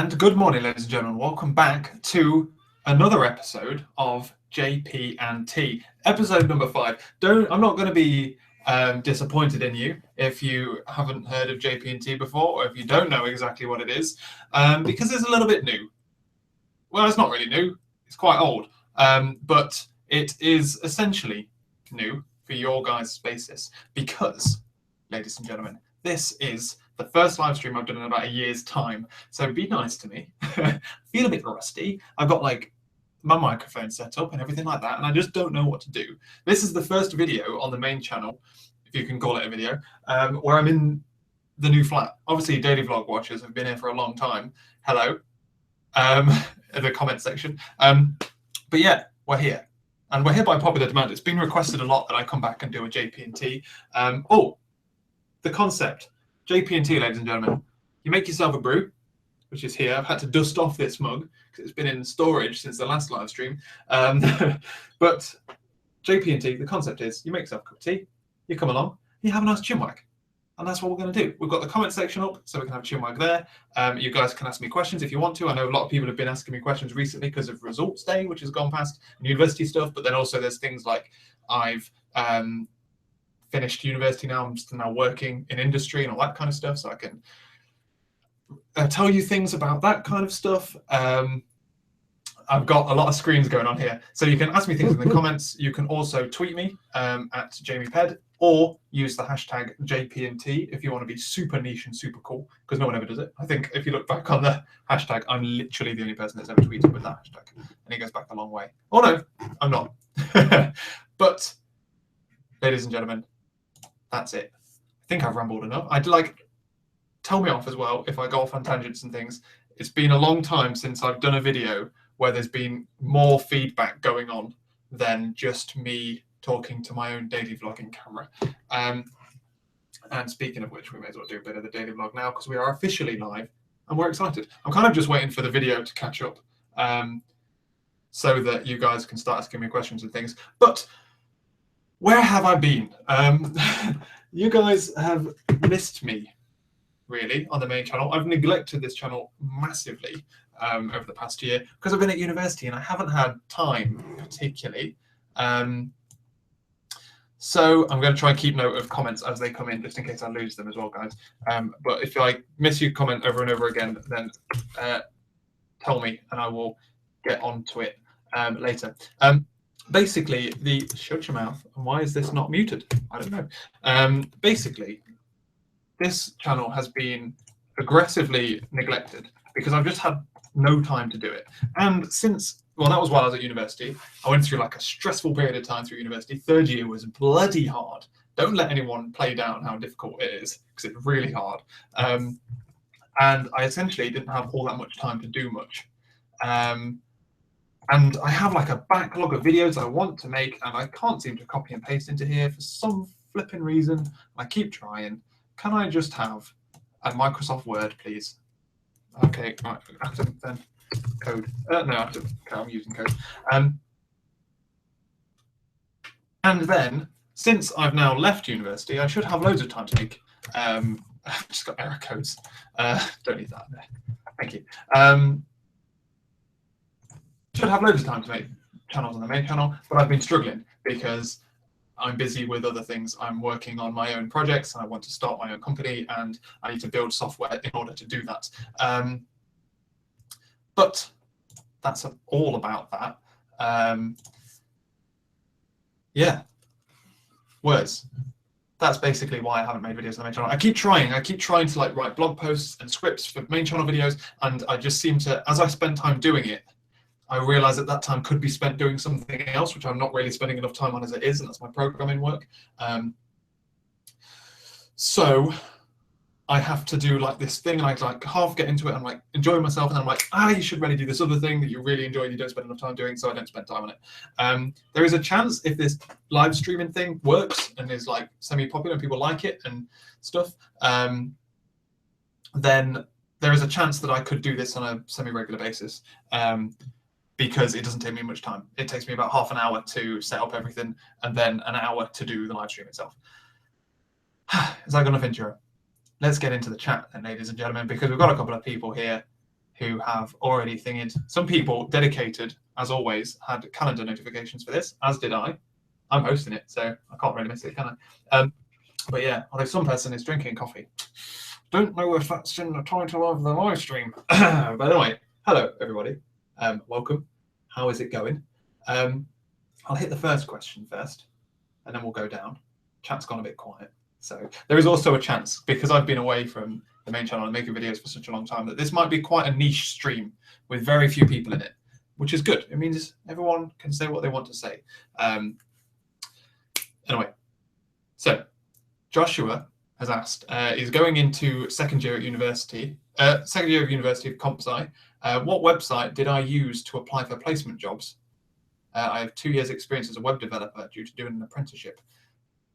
And good morning, ladies and gentlemen. Welcome back to another episode of JP and T, episode number 5. I'm not going to be disappointed in you if you haven't heard of JP and T before, or if you don't know exactly what it is, because it's a little bit new. Well, it's not really new. It's quite old, but it is essentially new for your guys' basis because, ladies and gentlemen, this is the first live stream I've done in about a year's time. So be nice to me. Feel a bit rusty. I've got like my microphone set up and everything like that, and I just don't know what to do. This is the first video on the main channel, if you can call it a video, where I'm in the new flat. Obviously, daily vlog watchers have been here for a long time. Hello, in the comment section. But yeah, we're here. And we're here by popular demand. It's been requested a lot that I come back and do a JP and T. The concept. JP and T, ladies and gentlemen. You make yourself a brew, which is here. I've had to dust off this mug because it's been in storage since the last live stream. But JP and T, the concept is you make yourself a cup of tea, you come along, you have a nice chinwag. And that's what we're going to do. We've got the comment section up, so we can have a chinwag there. You guys can ask me questions if you want to. I know a lot of people have been asking me questions recently because of results day, which has gone past, and university stuff. But then also there's things like I've finished university now. I'm still now working in industry and all that kind of stuff, so I can tell you things about that kind of stuff. I've got a lot of screens going on here, so you can ask me things in the comments. You can also tweet me at JamiePed, or use the hashtag JPNT if you want to be super niche and super cool, because no one ever does it. I think if you look back on the hashtag, I'm literally the only person that's ever tweeted with that hashtag, and it goes back a long way. Oh no, I'm not. But ladies and gentlemen, that's it. I think I've rambled enough. I'd like, tell me off as well if I go off on tangents and things. It's been a long time since I've done a video where there's been more feedback going on than just me talking to my own daily vlogging camera. And speaking of which, we may as well do a bit of the daily vlog now because we are officially live and we're excited. I'm kind of just waiting for the video to catch up so that you guys can start asking me questions and things. But where have I been? You guys have missed me, really, on the main channel. I've neglected this channel massively over the past year because I've been at university and I haven't had time particularly. So I'm going to try and keep note of comments as they come in, just in case I lose them as well, guys. But if I miss your comment over and over again, then tell me and I will get onto it later. Basically, shut your mouth. And why is this not muted? I don't know. Basically, this channel has been aggressively neglected because I've just had no time to do it. And since, well, that was while I was at university. I went through like a stressful period of time through university. Third year was bloody hard. Don't let anyone play down how difficult it is because it's really hard. And I essentially didn't have all that much time to do much. And I have like a backlog of videos I want to make and I can't seem to copy and paste into here for some flipping reason. I keep trying. Can I just have a Microsoft Word, please? Okay, right, active then. Code. No, active. Okay, I'm using code. And then, since I've now left university, I should have loads of time to make. I've just got error codes. Don't need that there. Thank you. Should have loads of time to make channels on the main channel, but I've been struggling because I'm busy with other things. I'm working on my own projects and I want to start my own company and I need to build software in order to do that. But that's all about that. Yeah, words. That's basically why I haven't made videos on the main channel. I keep trying to like write blog posts and scripts for main channel videos, and I just seem to, as I spend time doing it, I realize that time could be spent doing something else, which I'm not really spending enough time on as it is, and that's my programming work. So I have to do like this thing, and I like half get into it, and I'm like enjoying myself, and I'm like, you should really do this other thing that you really enjoy and you don't spend enough time doing, so I don't spend time on it. There is a chance if this live streaming thing works and is like semi-popular and people like it and stuff, then there is a chance that I could do this on a semi-regular basis. Because it doesn't take me much time. It takes me about half an hour to set up everything and then an hour to do the live stream itself. Is that good enough intro? Let's get into the chat then, ladies and gentlemen, because we've got a couple of people here who have already thinged. Some people dedicated, as always, had calendar notifications for this, as did I. I'm hosting it, so I can't really miss it, can I? But yeah, although some person is drinking coffee. Don't know if that's in the title of the live stream. But anyway, hello everybody. Welcome. How is it going? I'll hit the first question first, and then we'll go down. Chat's gone a bit quiet. So there is also a chance, because I've been away from the main channel and making videos for such a long time, that this might be quite a niche stream with very few people in it, which is good. It means everyone can say what they want to say. Anyway, so Joshua has asked, is going into second year of university of Comp Sci. What website did I use to apply for placement jobs? I have 2 years experience as a web developer due to doing an apprenticeship.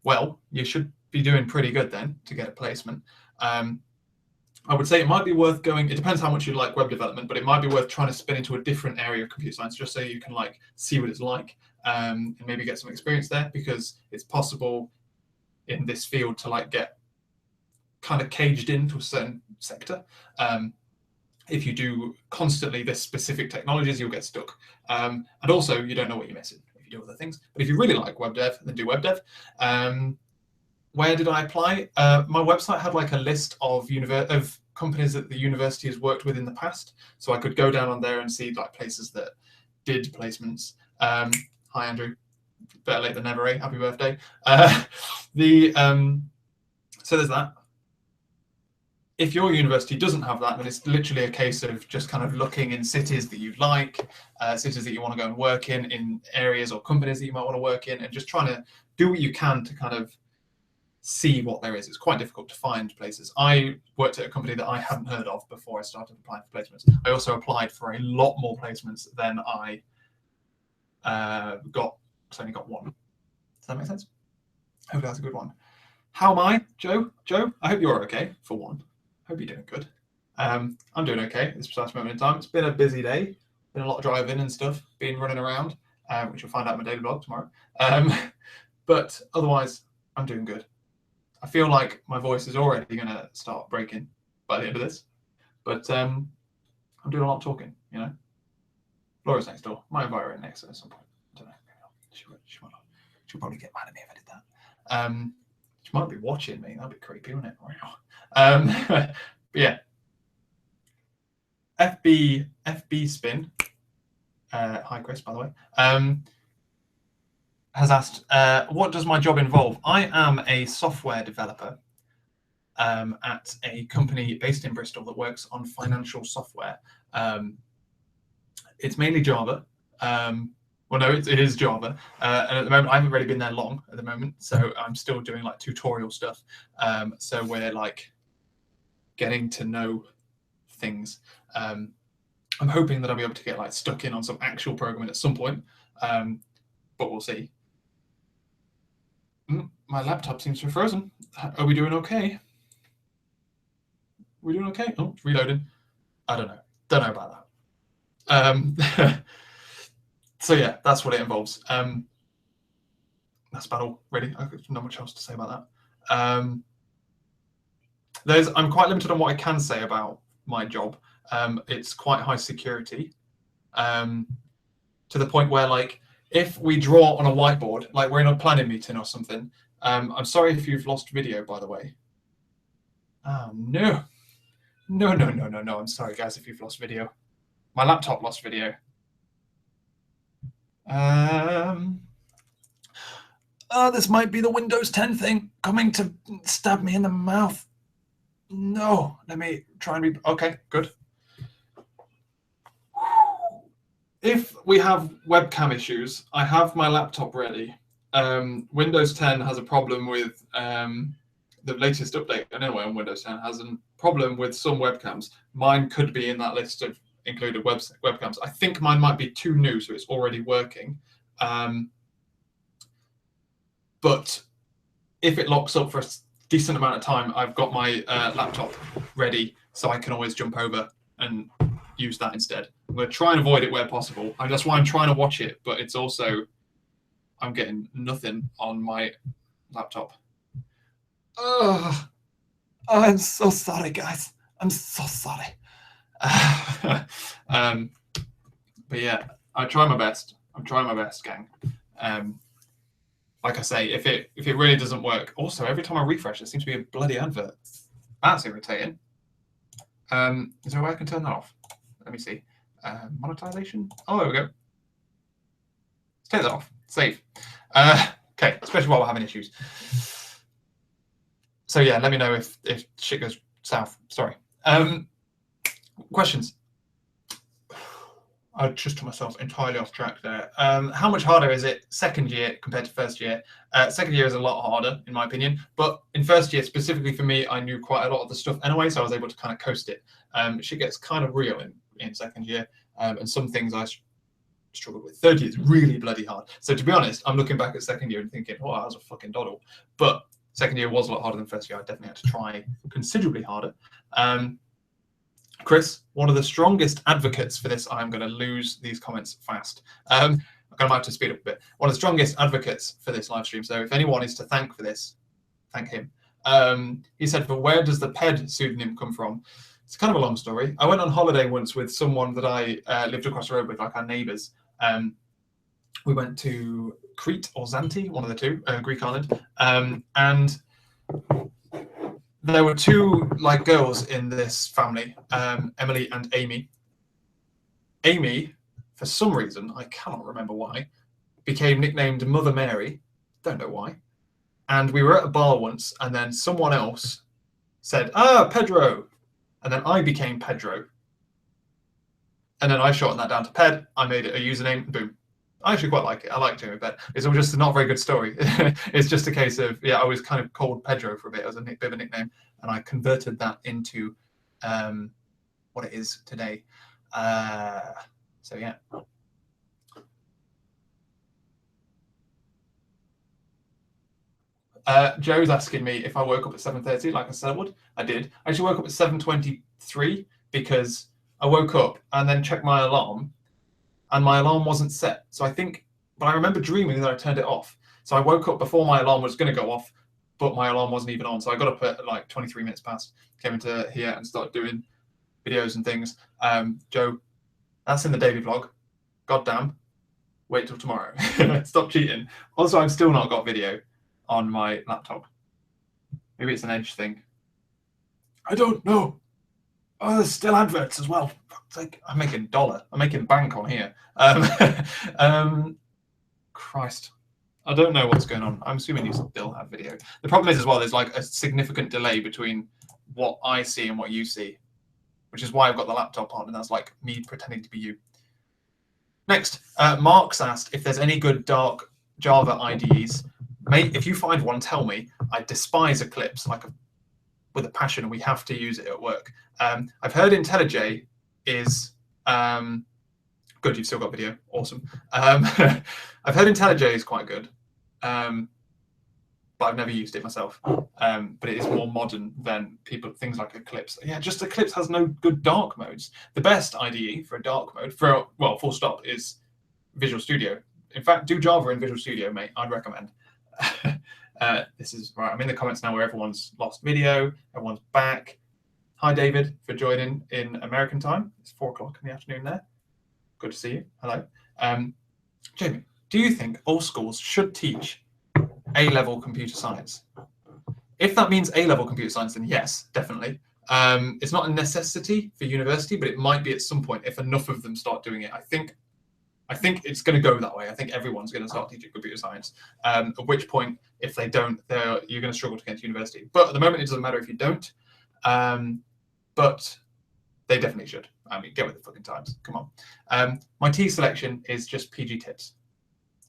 Well, you should be doing pretty good then to get a placement. I would say it might be worth going, it depends how much you like web development, but it might be worth trying to spin into a different area of computer science just so you can like see what it's like and maybe get some experience there, because it's possible in this field to like get kind of caged into a certain sector. If you do constantly this specific technologies, you'll get stuck. And also you don't know what you're missing if you do other things. But if you really like web dev, then do web dev. Where did I apply? My website had like a list of companies that the university has worked with in the past. So I could go down on there and see like places that did placements. Hi, Andrew. Better late than never, eh? Happy birthday. So there's that. If your university doesn't have that, then it's literally a case of just kind of looking in cities that you like, cities that you want to go and work in areas or companies that you might want to work in, and just trying to do what you can to kind of see what there is. It's quite difficult to find places. I worked at a company that I hadn't heard of before I started applying for placements. I also applied for a lot more placements than I got. I only got one. Does that make sense? Hopefully that's a good one. How am I, Joe? Joe, I hope you're okay, for one. Hope you're doing good. I'm doing okay at this precise moment in time. It's been a busy day. Been a lot of driving and stuff. Been running around, which you'll find out in my daily blog tomorrow. But otherwise, I'm doing good. I feel like my voice is already going to start breaking by the end of this. But I'm doing a lot of talking, you know. Laura's next door. Might invite her in next at some point. I don't know. She might not. She'll probably get mad at me if I did that. She might be watching me. That'd be creepy, wouldn't it? But yeah. FB Spin. Hi, Chris, by the way. Has asked, what does my job involve? I am a software developer at a company based in Bristol that works on financial software. It's mainly Java. Well, no, it is Java. And at the moment, I haven't really been there long at the moment. So I'm still doing like tutorial stuff. So we're like getting to know things. I'm hoping that I'll be able to get like stuck in on some actual programming at some point. But we'll see. My laptop seems to be frozen. Are we doing okay? We're doing okay? Oh, it's reloading. I don't know. Don't know about that. So yeah, that's what it involves. That's about all, really. I've not much else to say about that. I'm quite limited on what I can say about my job. It's quite high security, to the point where, like, if we draw on a whiteboard, like we're in a planning meeting or something, I'm sorry if you've lost video, by the way. Oh, no. No. I'm sorry, guys, if you've lost video. My laptop lost video. This might be the Windows 10 thing coming to stab me in the mouth. No, let me try and okay, good. If we have webcam issues, I have my laptop ready. Windows 10 has a problem with the latest update, anyway, on Windows 10 has a problem with some webcams. Mine could be in that list of included webcams. I think mine might be too new, so it's already working. But if it locks up for a decent amount of time, I've got my laptop ready, so I can always jump over and use that instead. I'm going to try and avoid it where possible. That's why I'm trying to watch it, but it's also, I'm getting nothing on my laptop. Oh, I'm so sorry, guys. I'm so sorry. But yeah, I try my best. I'm trying my best, gang. Like I say, if it really doesn't work, also every time I refresh, it seems to be a bloody advert. That's irritating. Is there a way I can turn that off? Let me see. Monetization. Oh, there we go. Let's take that off. Save. Okay, especially while we're having issues. So yeah, let me know if shit goes south. Sorry. Questions. I just took myself entirely off track there. How much harder is it second year compared to first year? Second year is a lot harder, in my opinion. But in first year, specifically for me, I knew quite a lot of the stuff anyway, so I was able to kind of coast it. Shit gets kind of real in second year, and some things I struggled with. Third year is really bloody hard. So to be honest, I'm looking back at second year and thinking, oh, that was a fucking doddle. But second year was a lot harder than first year. I definitely had to try considerably harder. Chris, one of the strongest advocates for this, I'm going to lose these comments fast. I'm going to have to speed up a bit. One of the strongest advocates for this live stream. So if anyone is to thank for this, thank him. He said, but where does the PED pseudonym come from? It's kind of a long story. I went on holiday once with someone that I lived across the road with, like our neighbours. We went to Crete or Zante, one of the two, Greek island. And there were two like girls in this family, Emily and Amy. Amy, for some reason, I cannot remember why, became nicknamed Mother Mary. Don't know why. And we were at a bar once, and then someone else said, Pedro. And then I became Pedro. And then I shortened that down to Ped. I made it a username. Boom. I actually quite like it. I like doing it, but it's all just a not very good story. It's just a case of, I was kind of called Pedro for a bit as a bit of a nickname, and I converted that into what it is today. So yeah. Joe's asking me if I woke up at 7:30, like I said I would. I did. I actually woke up at 7:23 because I woke up and then checked my alarm, and my alarm wasn't set. So but I remember dreaming that I turned it off. So I woke up before my alarm was going to go off, but my alarm wasn't even on. So I got up at like 23 minutes past, came into here and started doing videos and things. Joe, that's in the daily vlog. Goddamn. Wait till tomorrow. Stop cheating. Also, I've still not got video on my laptop. Maybe it's an Edge thing. I don't know. Oh, there's still adverts as well. Like, I'm making $1. I'm making bank on here. Christ. I don't know what's going on. I'm assuming you still have video. The problem is as well, there's like a significant delay between what I see and what you see, which is why I've got the laptop on, and that's like me pretending to be you. Next, Mark's asked if there's any good dark Java IDEs. Mate, if you find one, tell me. I despise Eclipse with a passion, and we have to use it at work. I've heard IntelliJ is good. You've still got video. Awesome. I've heard IntelliJ is quite good, but I've never used it myself. But it is more modern than things like Eclipse. Yeah, just Eclipse has no good dark modes. The best IDE for a dark mode, full stop, is Visual Studio. In fact, do Java in Visual Studio, mate. I'd recommend. This is right. I'm in the comments now where everyone's lost video. Everyone's back. Hi, David, for joining in American time. It's 4 o'clock in the afternoon there. Good to see you. Hello. Jamie, do you think all schools should teach A-level computer science? If that means A-level computer science, then yes, definitely. It's not a necessity for university, but it might be at some point if enough of them start doing it. I think it's going to go that way. I think everyone's going to start teaching computer science. At which point, if they don't, you're going to struggle to get to university. But at the moment, it doesn't matter if you don't. But they definitely should. I mean, get with the fucking times. Come on. My T selection is just PG tips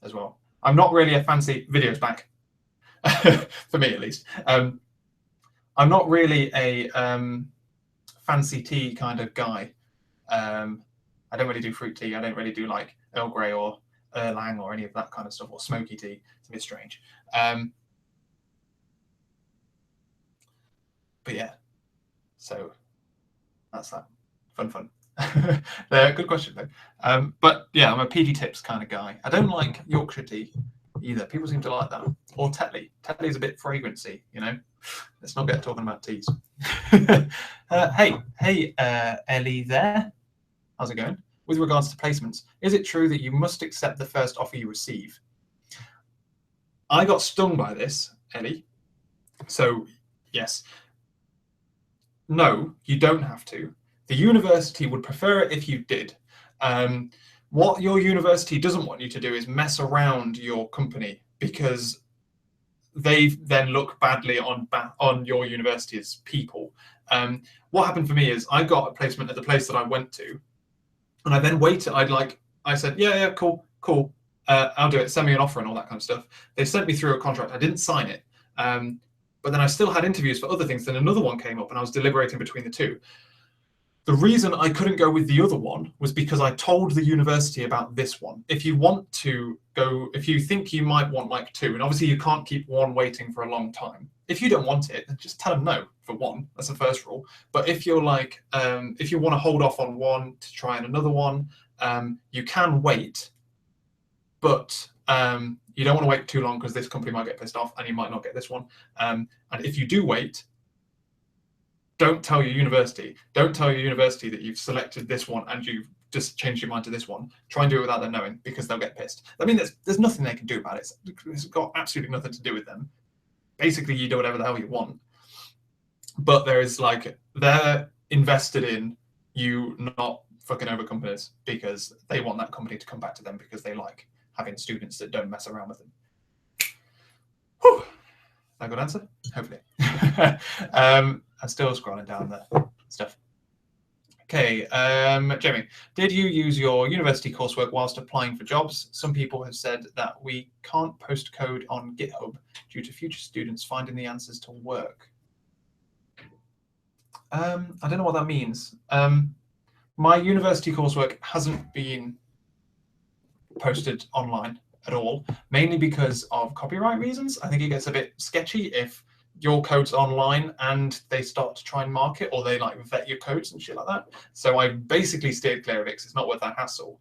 as well. I'm not really a fancy videos back, for me at least. I'm not really a fancy tea kind of guy. I don't really do fruit tea. I don't really do like Earl Grey or Erlang or any of that kind of stuff, or smoky tea. It's a bit strange. But yeah, so that's that. Fun. Good question though. But yeah, I'm a PG tips kind of guy. I don't like Yorkshire tea either. People seem to like that. Or Tetley. Tetley is a bit fragrancy, you know. Let's not get talking about teas. Hey, Ellie there. How's it going? With regards to placements, is it true that you must accept the first offer you receive? I got stung by this, Ellie. So, yes. No, you don't have to. The university would prefer it if you did. What your university doesn't want you to do is mess around your company, because they then look badly on your university's people. What happened for me is I got a placement at the place that I went to, and I then waited. I said, yeah, cool. I'll do it. Send me an offer and all that kind of stuff. They sent me through a contract. I didn't sign it, but then I still had interviews for other things. Then another one came up, and I was deliberating between the two. The reason I couldn't go with the other one was because I told the university about this one. If you want to go, if you think you might want like two, and obviously you can't keep one waiting for a long time. If you don't want it, then just tell them no for one. That's the first rule. But if you're like, if you want to hold off on one to try another one, you can wait, but you don't want to wait too long because this company might get pissed off and you might not get this one. And if you do wait, don't tell your university. Don't tell your university that you've selected this one and you've just changed your mind to this one. Try and do it without them knowing, because they'll get pissed. I mean, there's nothing they can do about it. It's got absolutely nothing to do with them. Basically, you do whatever the hell you want. But there is like, they're invested in you not fucking over companies because they want that company to come back to them because they like having students that don't mess around with them. Whew. A good answer? Hopefully. I'm still scrolling down the stuff. Okay, Jamie, did you use your university coursework whilst applying for jobs? Some people have said that we can't post code on GitHub due to future students finding the answers to work. I don't know what that means. My university coursework hasn't been posted online at all, mainly because of copyright reasons. I think it gets a bit sketchy if your code's online and they start to try and mark it, or they like vet your codes and shit like that. So I basically steered clear of it because it's not worth that hassle.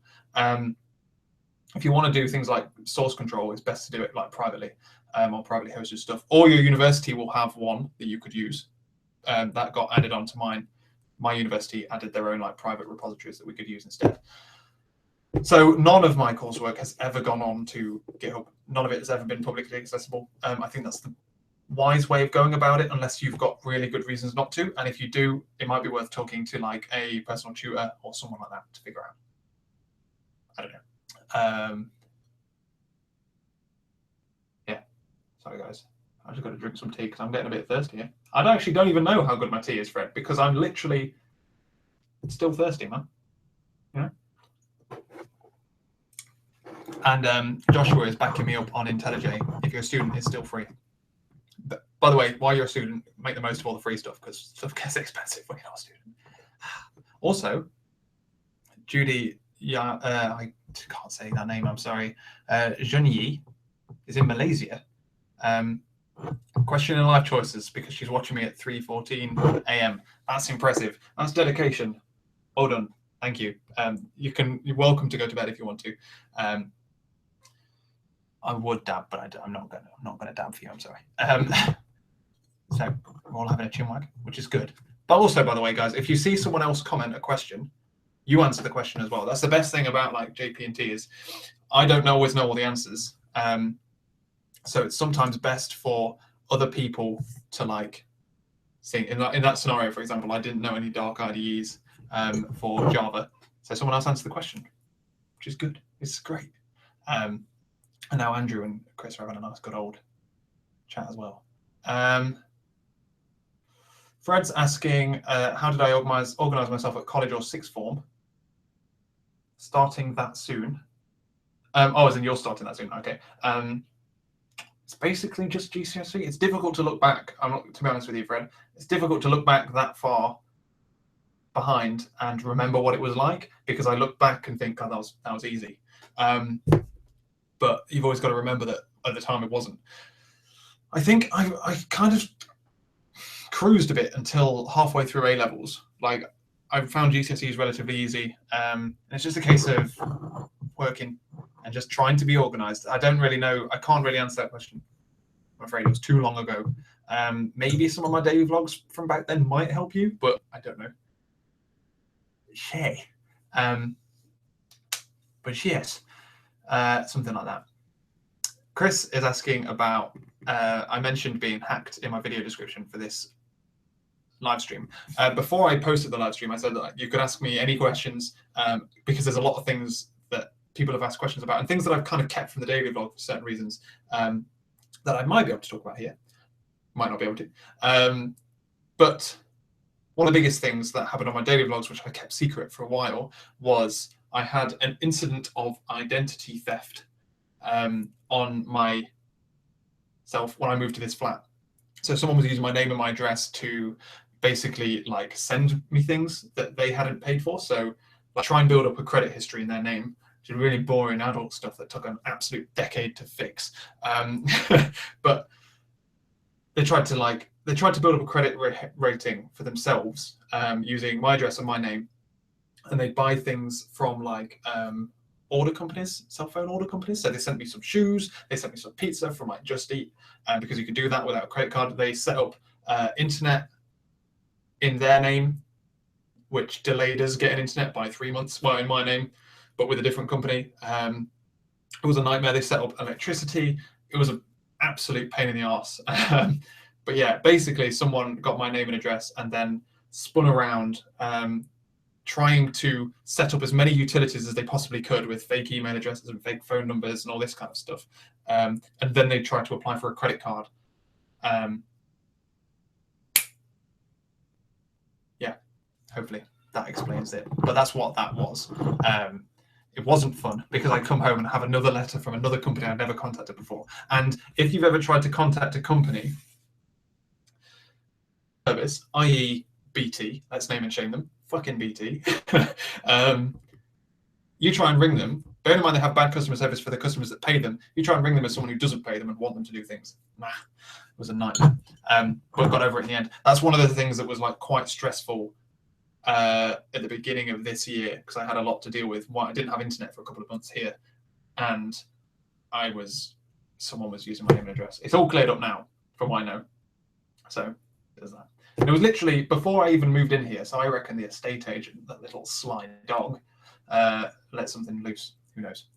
If you want to do things like source control, it's best to do it like privately, or privately hosted stuff. Or your university will have one that you could use. That got added onto mine. My university added their own like private repositories that we could use instead. So none of my coursework has ever gone on to GitHub. None of it has ever been publicly accessible. I think that's the wise way of going about it, unless you've got really good reasons not to. And if you do, it might be worth talking to like a personal tutor or someone like that to figure out. I don't know. Yeah. Sorry, guys. I just got to drink some tea because I'm getting a bit thirsty here. I actually don't even know how good my tea is, Fred, because I'm literally still thirsty, man. You know? And Joshua is backing me up on IntelliJ. If you're a student, it's still free. But, by the way, while you're a student, make the most of all the free stuff, because stuff gets expensive when you're not a student. Also, Judy, I can't say that name, I'm sorry. Junyi is in Malaysia. Questioning life choices because she's watching me at 3:14 a.m. That's impressive. That's dedication. Well done. Thank you. You're welcome to go to bed if you want to. I would dab, but I'm not gonna dab for you. I'm sorry. So we're all having a chinwag, which is good. But also, by the way, guys, if you see someone else comment a question, you answer the question as well. That's the best thing about like JP and T is I don't always know all the answers. So it's sometimes best for other people to like see. In that scenario, for example, I didn't know any dark IDEs for Java, so someone else answered the question, which is good. It's great. And now Andrew and Chris are having a nice good old chat as well. Fred's asking, how did I organize myself at college or sixth form? Starting that soon. As in you're starting that soon. Okay. It's basically just GCSE. It's difficult to look back. To be honest with you, Fred. It's difficult to look back that far behind and remember what it was like, because I look back and think, God, that was easy. But you've always got to remember that at the time it wasn't. I think I kind of cruised a bit until halfway through A levels. Like I found GCSEs relatively easy. And it's just a case of working and just trying to be organized. I don't really know. I can't really answer that question. I'm afraid it was too long ago. Maybe some of my daily vlogs from back then might help you, but I don't know. Shay. But yes, something like that. Chris is asking about, I mentioned being hacked in my video description for this live stream. Before I posted the live stream, I said that you could ask me any questions because there's a lot of things that people have asked questions about and things that I've kind of kept from the daily vlog for certain reasons that I might be able to talk about here. Might not be able to. But one of the biggest things that happened on my daily vlogs, which I kept secret for a while, was I had an incident of identity theft on myself when I moved to this flat. So someone was using my name and my address to basically like send me things that they hadn't paid for. So like try and build up a credit history in their name, which is really boring adult stuff that took an absolute decade to fix. But they tried to build up a credit rating for themselves using my address and my name, and they buy things from like order companies, cell phone order companies. So they sent me some shoes, they sent me some pizza from like Just Eat, because you could do that without a credit card. They set up internet in their name, which delayed us getting internet by 3 months. Well, in my name, but with a different company. It was a nightmare. They set up electricity. It was an absolute pain in the arse. But yeah, basically someone got my name and address and then spun around trying to set up as many utilities as they possibly could with fake email addresses and fake phone numbers and all this kind of stuff. And then they tried to apply for a credit card. Yeah, hopefully that explains it. But that's what that was. It wasn't fun because I come home and have another letter from another company I've never contacted before. And if you've ever tried to contact a company service, i.e. BT, let's name and shame them, fucking BT, you try and ring them, bear in mind they have bad customer service for the customers that pay them, you try and ring them as someone who doesn't pay them and want them to do things. Nah, it was a nightmare. But got over it in the end. That's one of the things that was like quite stressful at the beginning of this year, because I had a lot to deal with. I didn't have internet for a couple of months here, and someone was using my name and address. It's all cleared up now, from what I know. So there's that. And it was literally before I even moved in here. So I reckon the estate agent, that little sly dog, let something loose. Who knows?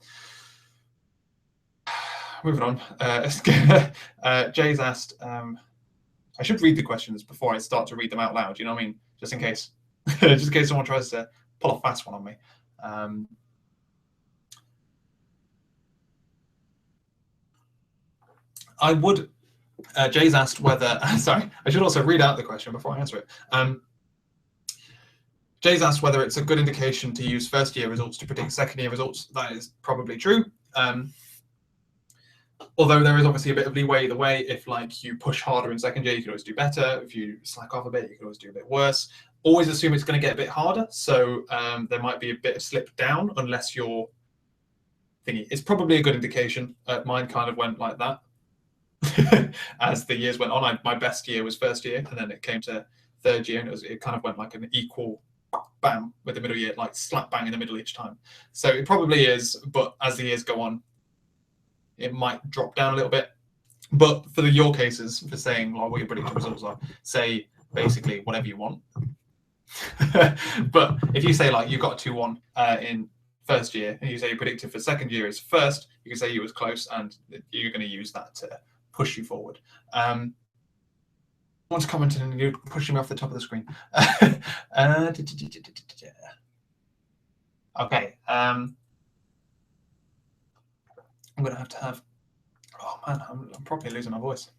Moving on. Jay's asked. I should read the questions before I start to read them out loud. You know what I mean? Just in case. Just in case someone tries to pull a fast one on me. I would. Jay's asked whether. Sorry, I should also read out the question before I answer it. Jay's asked whether it's a good indication to use first-year results to predict second-year results. That is probably true. Although there is obviously a bit of leeway either way. If like you push harder in second year, you can always do better. If you slack off a bit, you can always do a bit worse. Always assume it's going to get a bit harder. So there might be a bit of slip down unless you're thingy. It's probably a good indication. Mine kind of went like that as the years went on. My best year was first year, and then it came to third year, and it kind of went like an equal bam with the middle year, like slap bang in the middle each time. So it probably is, but as the years go on, it might drop down a little bit. But for your cases, for saying like, what your prediction results are, say basically whatever you want. But if you say like you got a 2-1 in first year, and you say you predicted for second year is first, you can say you was close, and you're going to use that to push you forward. Someone's commenting and you're pushing me off the top of the screen. Okay. I'm going to have. Oh man, I'm probably losing my voice.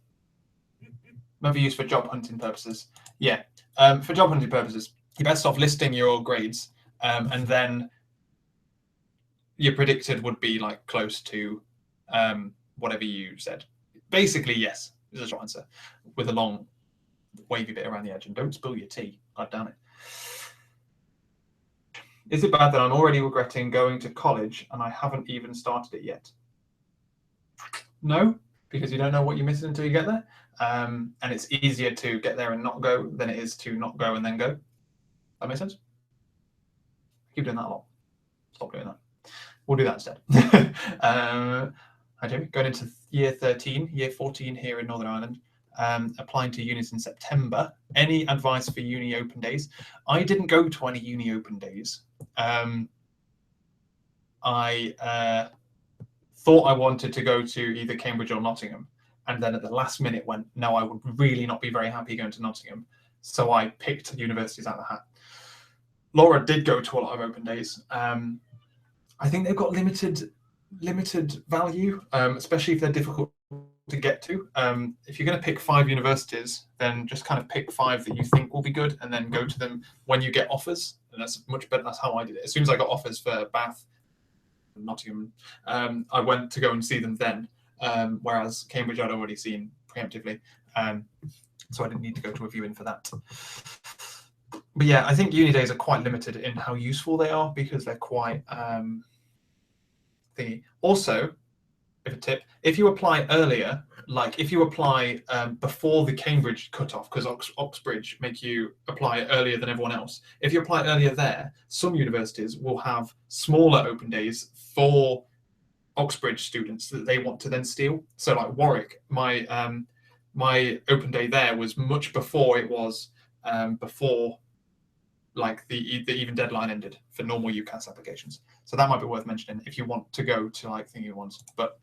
Maybe used for job hunting purposes. Yeah, for job hunting purposes, you're best off listing your grades, and then your predicted would be like close to whatever you said. Basically, yes, is a short answer with a long wavy bit around the edge. And don't spill your tea. God damn it. Is it bad that I'm already regretting going to college and I haven't even started it yet? No, because you don't know what you're missing until you get there. And it's easier to get there and not go than it is to not go and then go. That makes sense? Keep doing that a lot. Stop doing that. We'll do that instead. Hi, Jamie. Going into year 13, year 14 here in Northern Ireland. applying to unis in September. Any advice for uni open days? I didn't go to any uni open days. I thought I wanted to go to either Cambridge or Nottingham, and then at the last minute went, no, I would really not be very happy going to Nottingham. So I picked universities out of the hat. Laura did go to a lot of open days. I think they've got limited value, especially if they're difficult to get to. If you're going to pick 5 universities, then just kind of pick 5 that you think will be good, and then go to them when you get offers. And that's much better. That's how I did it. As soon as I got offers for Bath, Nottingham, I went to go and see them then. Whereas Cambridge I'd already seen preemptively, so I didn't need to go to a viewing for that. But yeah, I think uni days are quite limited in how useful they are because they're quite thingy. Also, if a tip, if you apply earlier, like if you apply before the Cambridge cutoff, because Oxbridge make you apply earlier than everyone else. If you apply earlier there, some universities will have smaller open days for Oxbridge students that they want to then steal. So like Warwick, my open day there was much before it was before like the even deadline ended for normal UCAS applications. So that might be worth mentioning if you want to go to like thingy ones. But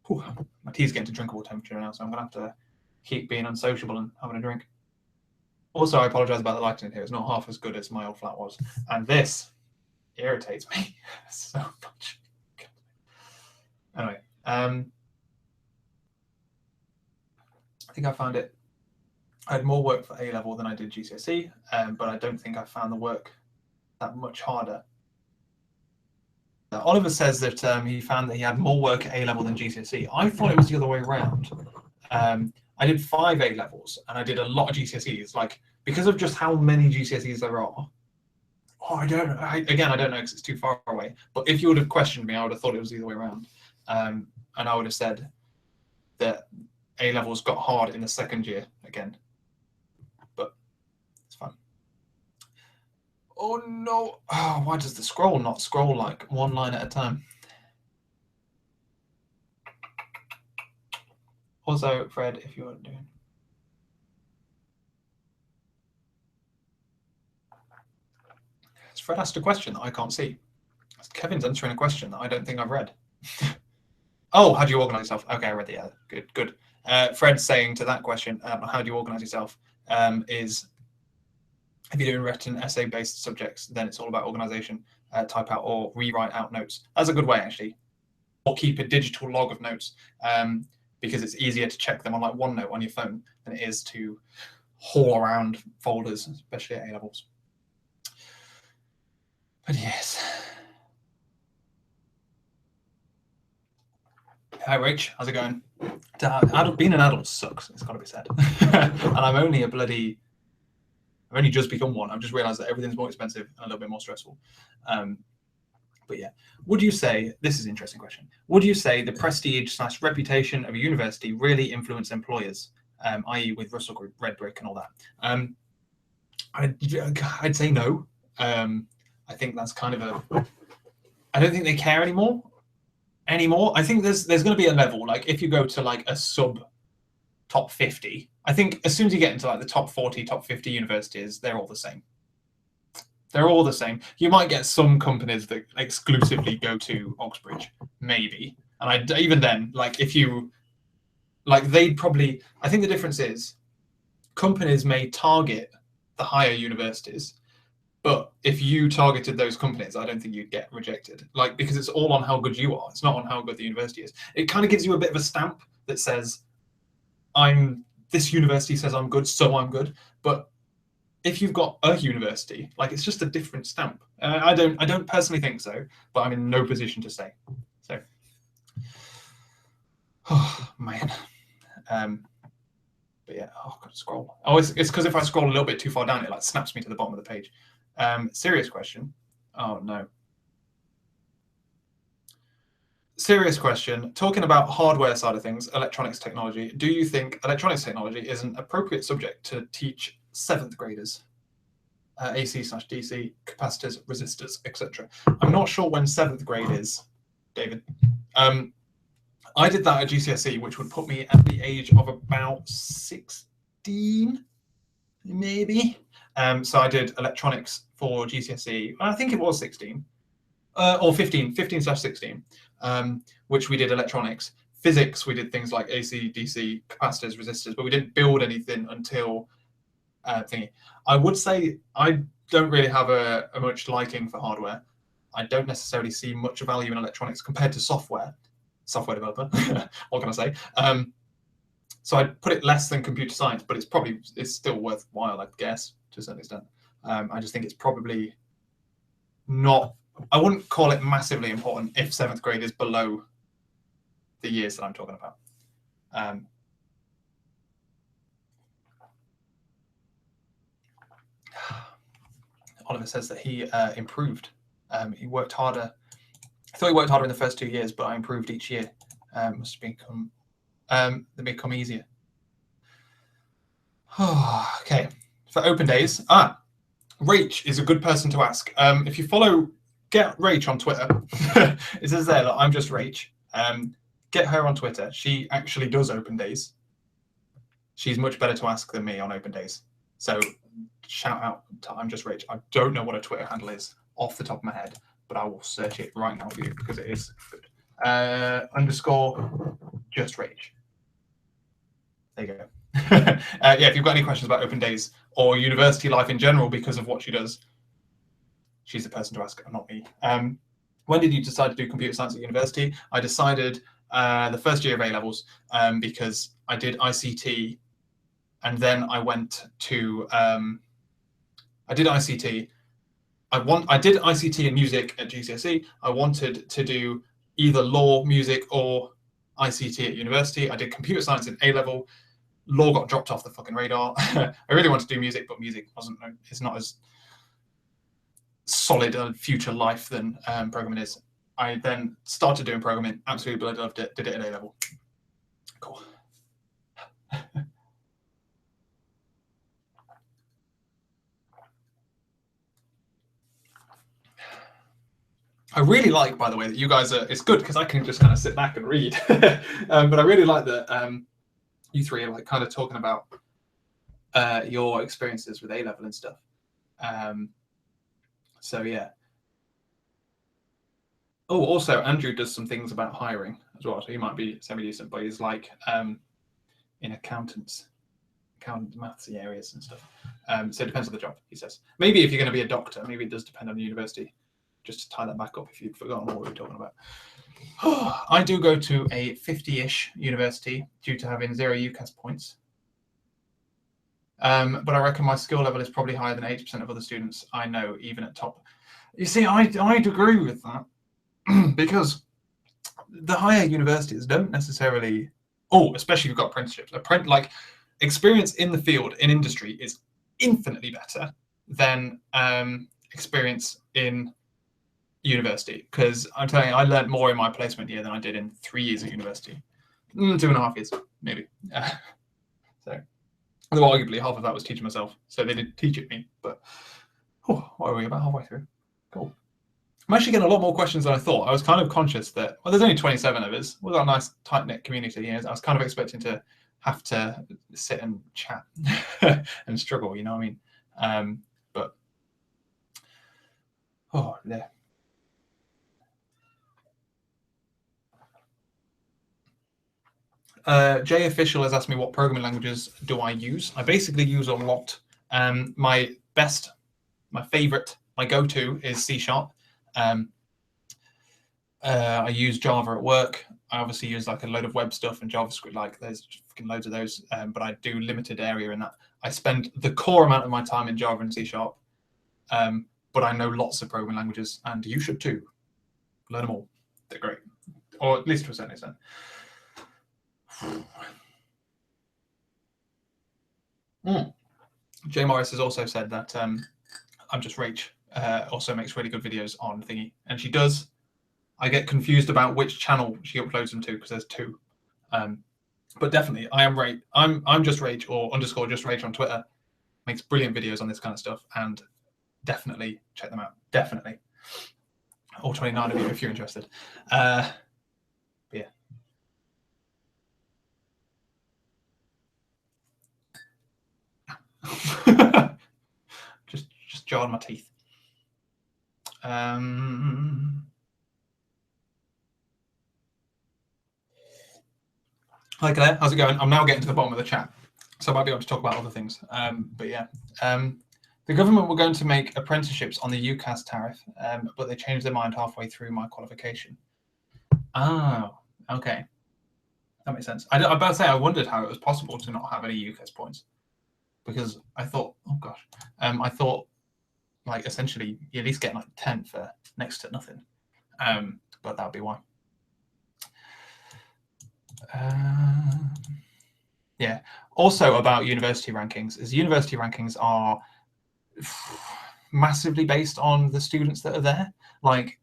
whew, my tea's getting to drinkable temperature now, so I'm gonna have to keep being unsociable and having a drink. Also, I apologize about the lighting here. It's not half as good as my old flat was, and this irritates me so much. Anyway, I think I found it. I had more work for A level than I did GCSE, but I don't think I found the work that much harder. Oliver says that he found that he had more work at A level than GCSE. I thought it was the other way around. I did 5 A levels and I did a lot of GCSEs. Like because of just how many GCSEs there are. Oh, I don't know. I don't know because it's too far away. But if you would have questioned me, I would have thought it was the other way around, and I would have said that A levels got hard in the second year again. But it's fine. Oh no! Oh, why does the scroll not scroll like one line at a time? Also, Fred, if you want to do. Fred asked a question that I can't see. Kevin's answering a question that I don't think I've read. Oh, how do you organize yourself? Okay, I read the good. Fred's saying to that question, how do you organize yourself, is if you're doing written essay-based subjects, then it's all about organization. Type out or rewrite out notes. That's a good way, actually. Or keep a digital log of notes, because it's easier to check them on like OneNote on your phone than it is to haul around folders, especially at A levels. But yes. Hi, Rach. How's it going? Being an adult sucks. It's got to be said. And I've only just become one. I've just realised that everything's more expensive and a little bit more stressful. But yeah, would you say, this is an interesting question, would you say the prestige/reputation of a university really influence employers, i.e. with Russell Group, Red Brick and all that? I'd say no. I think that's kind of I don't think they care anymore. I think there's going to be a level, like if you go to like a sub top 50, I think as soon as you get into like the top 40, top 50 universities, they're all the same. They're all the same. You might get some companies that exclusively go to Oxbridge, maybe. And even then, like if you, like they'd probably, I think the difference is companies may target the higher universities, but if you targeted those companies, I don't think you'd get rejected. Like, because it's all on how good you are. It's not on how good the university is. It kind of gives you a bit of a stamp that says, this university says I'm good, so I'm good. But if you've got a university, like it's just a different stamp. I don't personally think so, but I'm in no position to say. So, oh man. But yeah, oh, I've got to scroll. Oh, it's because if I scroll a little bit too far down, it like snaps me to the bottom of the page. Serious question. Oh no. Serious question. Talking about hardware side of things, electronics technology, do you think electronics technology is an appropriate subject to teach 7th graders? AC/DC, capacitors, resistors, etc. I'm not sure when 7th grade is, David. I did that at Gcse, which would put me at the age of about 16, maybe. So I did electronics for Gcse. I think it was 16 or 15/16, which we did electronics. Physics, we did things like AC, DC, capacitors, resistors, but we didn't build anything until thingy. I would say I don't really have a much liking for hardware. I don't necessarily see much value in electronics compared to software developer. What can I say? So I'd put it less than computer science, but it's still worthwhile, I guess, to a certain extent. I just think it's probably not. I wouldn't call it massively important if 7th grade is below the years that I'm talking about. Oliver says that he improved. He worked harder. I thought he worked harder in the first 2 years, but I improved each year. Must have they become easier. Okay, for open days. Rach is a good person to ask. If you follow, get Rach on Twitter. It says there, look, I'm just Rach. Get her on Twitter. She actually does open days. She's much better to ask than me on open days. So shout out to I'm just Rach. I don't know what a Twitter handle is off the top of my head, but I will search it right now for you because it is good. _ just Rach. There you go. Yeah, if you've got any questions about open days or university life in general because of what she does, she's the person to ask, not me. When did you decide to do computer science at university? I decided the first year of A-levels because I did ICT and then I went to I did ICT. I did ICT and music at GCSE. I wanted to do either law, music, or ICT at university. I did computer science in A-level. Law got dropped off the fucking radar. I really wanted to do music, but music it's not as solid a future life than programming is. I then started doing programming, absolutely bloody loved it, did it at A-level. Cool. I really like, by the way, that you guys are, it's good because I can just kind of sit back and read. But I really like that you three are like kind of talking about your experiences with A-level and stuff. So yeah. Oh, also Andrew does some things about hiring as well. So he might be semi-decent, but he's like in accountant mathsy areas and stuff. So it depends on the job, he says. Maybe if you're going to be a doctor, maybe it does depend on the university. Just to tie that back up if you'd forgotten what we were talking about. I do go to a 50-ish university due to having 0 UCAS points. But I reckon my skill level is probably higher than 80% of other students I know, even at top. You see, I'd agree with that because the higher universities don't necessarily, especially if you've got apprenticeships. Like experience in the field, in industry is infinitely better than experience in university, because I'm telling you, I learned more in my placement year than I did in 3 years at university. 2.5 years, maybe. So, although arguably half of that was teaching myself, so they didn't teach it me. But what are we about halfway through? Cool. I'm actually getting a lot more questions than I thought. I was kind of conscious that there's only 27 of us. We've got a nice tight knit community here. I was kind of expecting to have to sit and chat and struggle. You know what I mean? But yeah. Jay Official has asked me what programming languages do I use. I basically use a lot. My favorite, my go-to is C#. I use Java at work. I obviously use like a load of web stuff and JavaScript. Like there's fucking loads of those, but I do limited area in that. I spend the core amount of my time in Java and C#. But I know lots of programming languages, and you should too. Learn them all. They're great, or at least to a certain extent. Jay Morris has also said that I'm just Rach also makes really good videos on thingy, and she does. I get confused about which channel she uploads them to because there's two. But definitely, I am Rach. I'm just Rach or _ just Rach on Twitter. Makes brilliant videos on this kind of stuff, and definitely check them out. Definitely. All 29 of you if you're interested. Yeah. just jarred my teeth. Hi Claire, how's it going? I'm now getting to the bottom of the chat, so I might be able to talk about other things. But yeah, the government were going to make apprenticeships on the UCAS tariff, but they changed their mind halfway through my qualification. Oh, okay. That makes sense. I about to say, I wondered how it was possible to not have any UCAS points, because I thought, oh gosh, I thought like essentially you at least get like 10 for next to nothing. But that would be why. Yeah. Also about university rankings is university rankings are massively based on the students that are there. Like,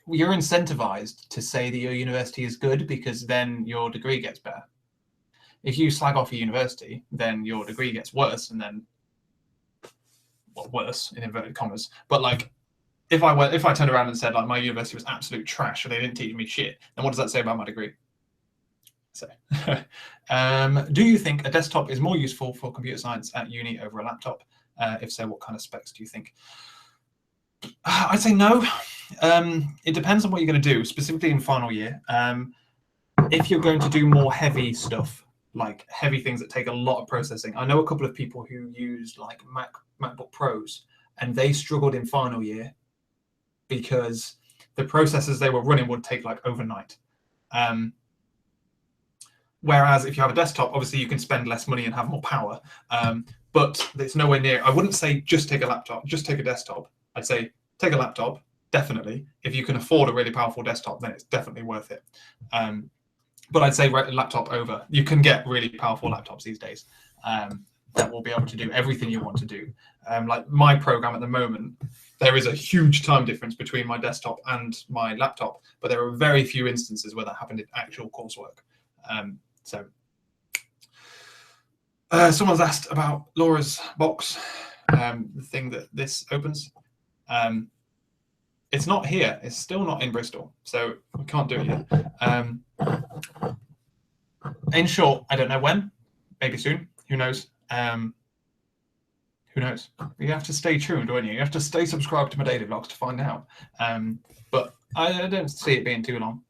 you're incentivized to say that your university is good because then your degree gets better. If you slag off a university, then your degree gets worse, and then, well, worse in inverted commas. But like, if I turned around and said like my university was absolute trash or they didn't teach me shit, then what does that say about my degree? So, do you think a desktop is more useful for computer science at uni over a laptop? If so, what kind of specs do you think? I'd say no. It depends on what you're going to do, specifically in final year. If you're going to do more heavy stuff, like heavy things that take a lot of processing, I know a couple of people who used like MacBook Pros, and they struggled in final year because the processors they were running would take like overnight. Whereas if you have a desktop, obviously you can spend less money and have more power, but it's nowhere near. I wouldn't say just take a laptop, just take a desktop. I'd say take a laptop, definitely. If you can afford a really powerful desktop, then it's definitely worth it. But I'd say laptop over. You can get really powerful laptops these days that will be able to do everything you want to do. Like my program at the moment, there is a huge time difference between my desktop and my laptop, but there are very few instances where that happened in actual coursework. Someone's asked about Laura's box, the thing that this opens. It's not here. It's still not in Bristol, so we can't do it yet. In short, I don't know when. Maybe soon. Who knows? Who knows? You have to stay tuned, don't you? You have to stay subscribed to my daily vlogs to find out. But I don't see it being too long.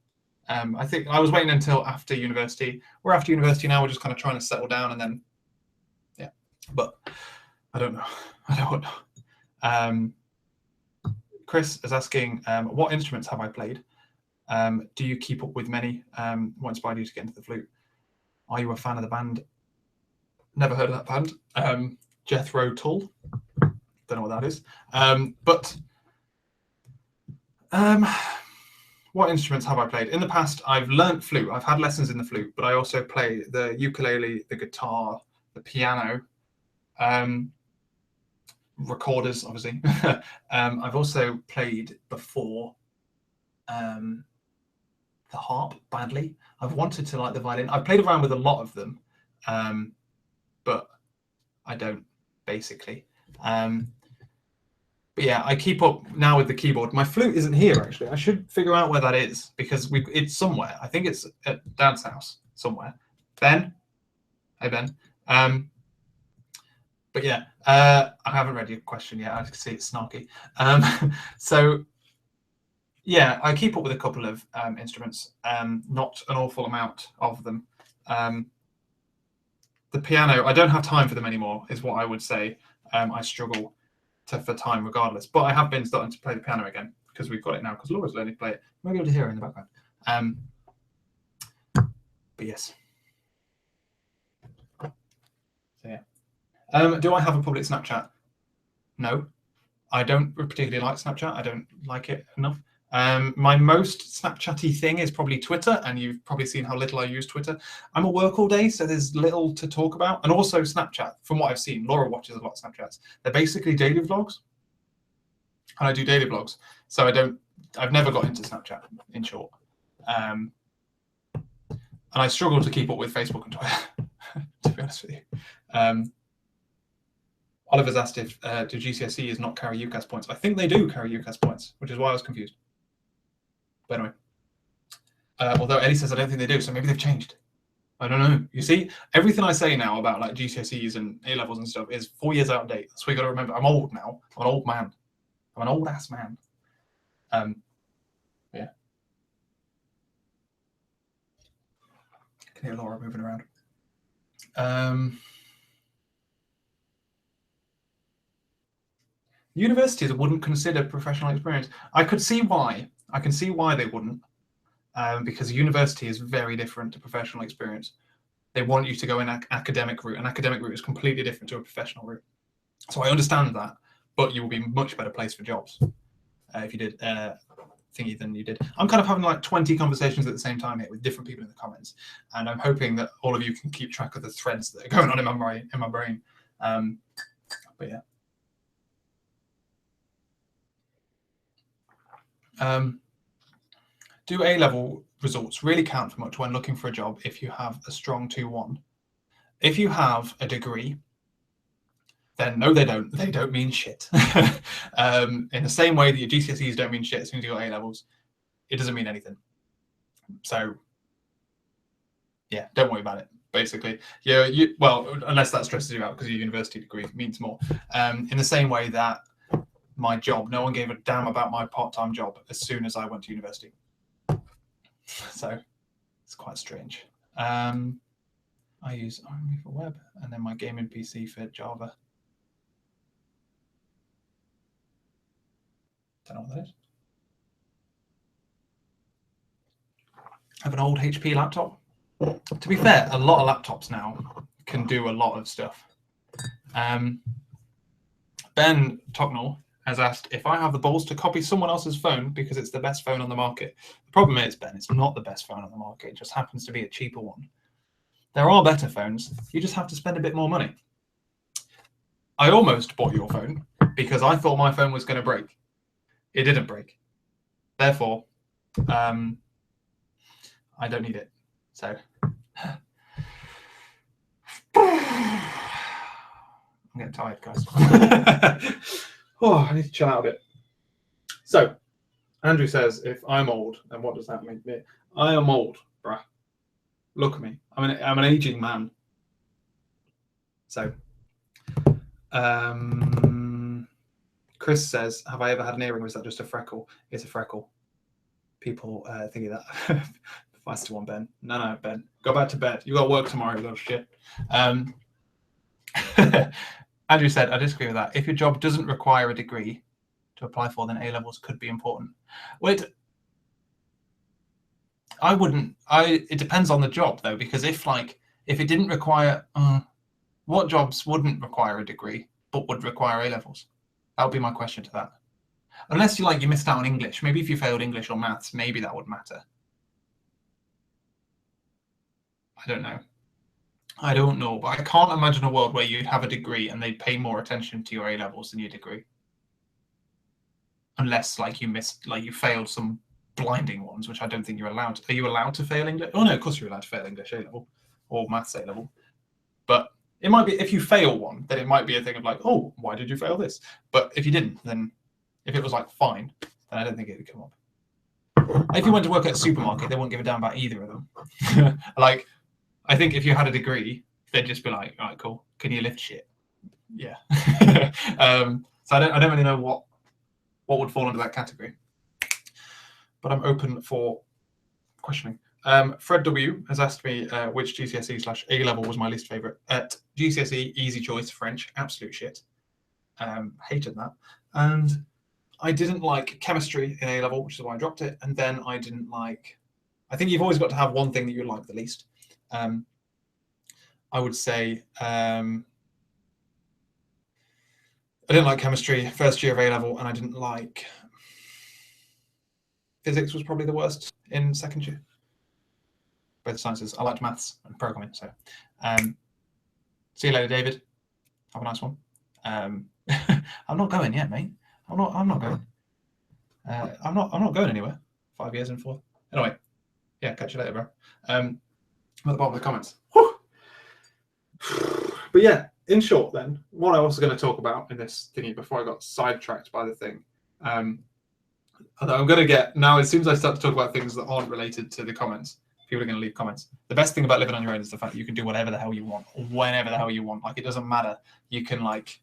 I think I was waiting until after university. We're after university now. We're just kind of trying to settle down, and then, yeah. But I don't know. I don't know. Chris is asking, what instruments have I played? Do you keep up with many? What inspired you to get into the flute? Are you a fan of the band? Never heard of that band. Jethro Tull. Don't know what that is. What instruments have I played? In the past, I've learnt flute. I've had lessons in the flute, but I also play the ukulele, the guitar, the piano, recorders, obviously. I've also played before the harp badly. I've wanted to like the violin. I've played around with a lot of them, but I don't, basically. But yeah, I keep up now with the keyboard. My flute isn't here, actually. I should figure out where that is, because it's somewhere. I think it's at Dad's house somewhere. Ben? Hey, Ben. But yeah, I haven't read your question yet. I can see it's snarky. So yeah, I keep up with a couple of instruments, not an awful amount of them. The piano, I don't have time for them anymore, is what I would say. I struggle for time regardless, but I have been starting to play the piano again because we've got it now, because Laura's learning to play it. You might be able to hear her in the background. But yes. So yeah. Do I have a public Snapchat? No, I don't particularly like Snapchat. I don't like it enough. My most Snapchatty thing is probably Twitter, and you've probably seen how little I use Twitter. I'm at work all day, so there's little to talk about. And also Snapchat, from what I've seen, Laura watches a lot of Snapchats. They're basically daily vlogs, and I do daily vlogs. So I've never got into Snapchat, in short. And I struggle to keep up with Facebook and Twitter, to be honest with you. Oliver's asked if do Gcse not carry UCAS points. I think they do carry UCAS points, which is why I was confused. But anyway, although Ellie says I don't think they do, so maybe they've changed. I don't know. You see, everything I say now about like GCSEs and A levels and stuff is 4 years out of date. So we got to remember, I'm old now. I'm an old man. I'm an old ass man. Yeah. Can hear Laura moving around. Universities wouldn't consider professional experience. I could see why. I can see why they wouldn't, because university is very different to professional experience. They want you to go in an academic route. An academic route is completely different to a professional route. So I understand that, but you will be much better placed for jobs if you did thingy than you did. I'm kind of having like 20 conversations at the same time here with different people in the comments, and I'm hoping that all of you can keep track of the threads that are going on in my brain. But yeah. Do A-level results really count for much when looking for a job if you have a strong 2-1? If you have a degree, then no, they don't. They don't mean shit. In the same way that your GCSEs don't mean shit as soon as you got A-levels, it doesn't mean anything. So yeah, don't worry about it. Basically, well, unless that stresses you out because your university degree means more. In the same way that my job, no one gave a damn about my part-time job as soon as I went to university. So it's quite strange. I use iMovie for web and then my gaming PC for Java. Don't know what that is. I have an old HP laptop. To be fair, a lot of laptops now can do a lot of stuff. Ben Tocknell has asked if I have the balls to copy someone else's phone because it's the best phone on the market. The problem is, Ben, it's not the best phone on the market. It just happens to be a cheaper one. There are better phones. You just have to spend a bit more money. I almost bought your phone because I thought my phone was going to break. It didn't break. Therefore, I don't need it. So I'm getting tired, guys. I need to chill out a bit. So Andrew says, if I'm old, then what does that make me? I am old, bruh. Look at me. I'm an aging man. So Chris says, have I ever had an earring or is that just a freckle? It's a freckle. People thinking that. Faster one, Ben. No, Ben. Go back to bed. You got work tomorrow, you little shit. Andrew said, I disagree with that. If your job doesn't require a degree to apply for, then A-levels could be important. Well, I wouldn't. It depends on the job, though, because if it didn't require, what jobs wouldn't require a degree but would require A-levels? That would be my question to that. Unless you missed out on English. Maybe if you failed English or maths, maybe that would matter. I don't know, but I can't imagine a world where you'd have a degree and they'd pay more attention to your A-levels than your degree. Unless you failed some blinding ones, which I don't think you're allowed to. Are you allowed to fail English? Oh no, of course you're allowed to fail English A-level or maths A-level. But it might be, if you fail one, then it might be a thing of like, oh, why did you fail this? But if you didn't, then if it was fine, then I don't think it would come up. If you went to work at a supermarket, they wouldn't give a damn about either of them. I think if you had a degree, they'd just be like, all right, cool. Can you lift shit? Yeah. So I don't really know what would fall under that category. But I'm open for questioning. Fred W has asked me which GCSE/A-level was my least favourite. At GCSE, easy choice, French, absolute shit. Hated that. And I didn't like chemistry in A-level, which is why I dropped it. And then I didn't like... I think you've always got to have one thing that you like the least. I would say I didn't like chemistry first year of A-level, and I didn't like... Physics was probably the worst in second year. Both sciences. I liked maths and programming. So see you later, David. Have a nice one. I'm not going yet, mate. I'm not going. I'm not going anywhere. 5 years and 4. Anyway, yeah, catch you later, bro. I'm at the bottom of the comments. Whew. But yeah, in short, then, what I was going to talk about in this thingy before I got sidetracked by the thing. Although I'm going to get now, as soon as I start to talk about things that aren't related to the comments, People are going to leave comments. The best thing about living on your own is the fact that you can do whatever the hell you want, whenever the hell you want. Like, it doesn't matter. You can, like,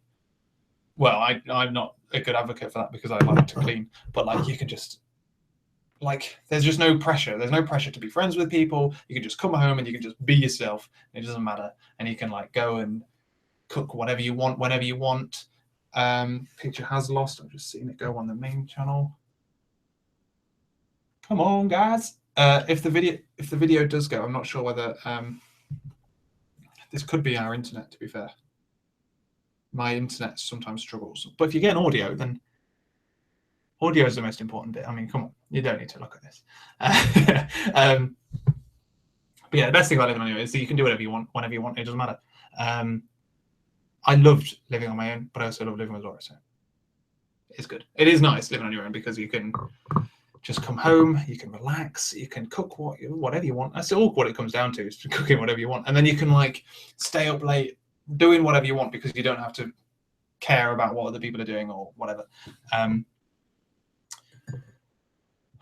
well, I'm not a good advocate for that because I like to clean, but like, you can just, like, there's just no pressure. There's no pressure to be friends with people. You can just come home and you can just be yourself. It doesn't matter. And you can, like, go and cook whatever you want, whenever you want. Picture has lost. I've just seen it go on the main channel. Come on, guys. If the video does go, I'm not sure whether this could be our internet, to be fair. My internet sometimes struggles. But if you get an audio, then audio is the most important bit. I mean, come on, you don't need to look at this. But yeah, the best thing about living on your own is that you can do whatever you want, whenever you want. It doesn't matter. I loved living on my own, but I also love living with Laura. So it's good. It is nice living on your own because you can just come home, you can relax, you can cook whatever you want. That's all what it comes down to, is cooking whatever you want. And then you can, like, stay up late doing whatever you want because you don't have to care about what other people are doing or whatever.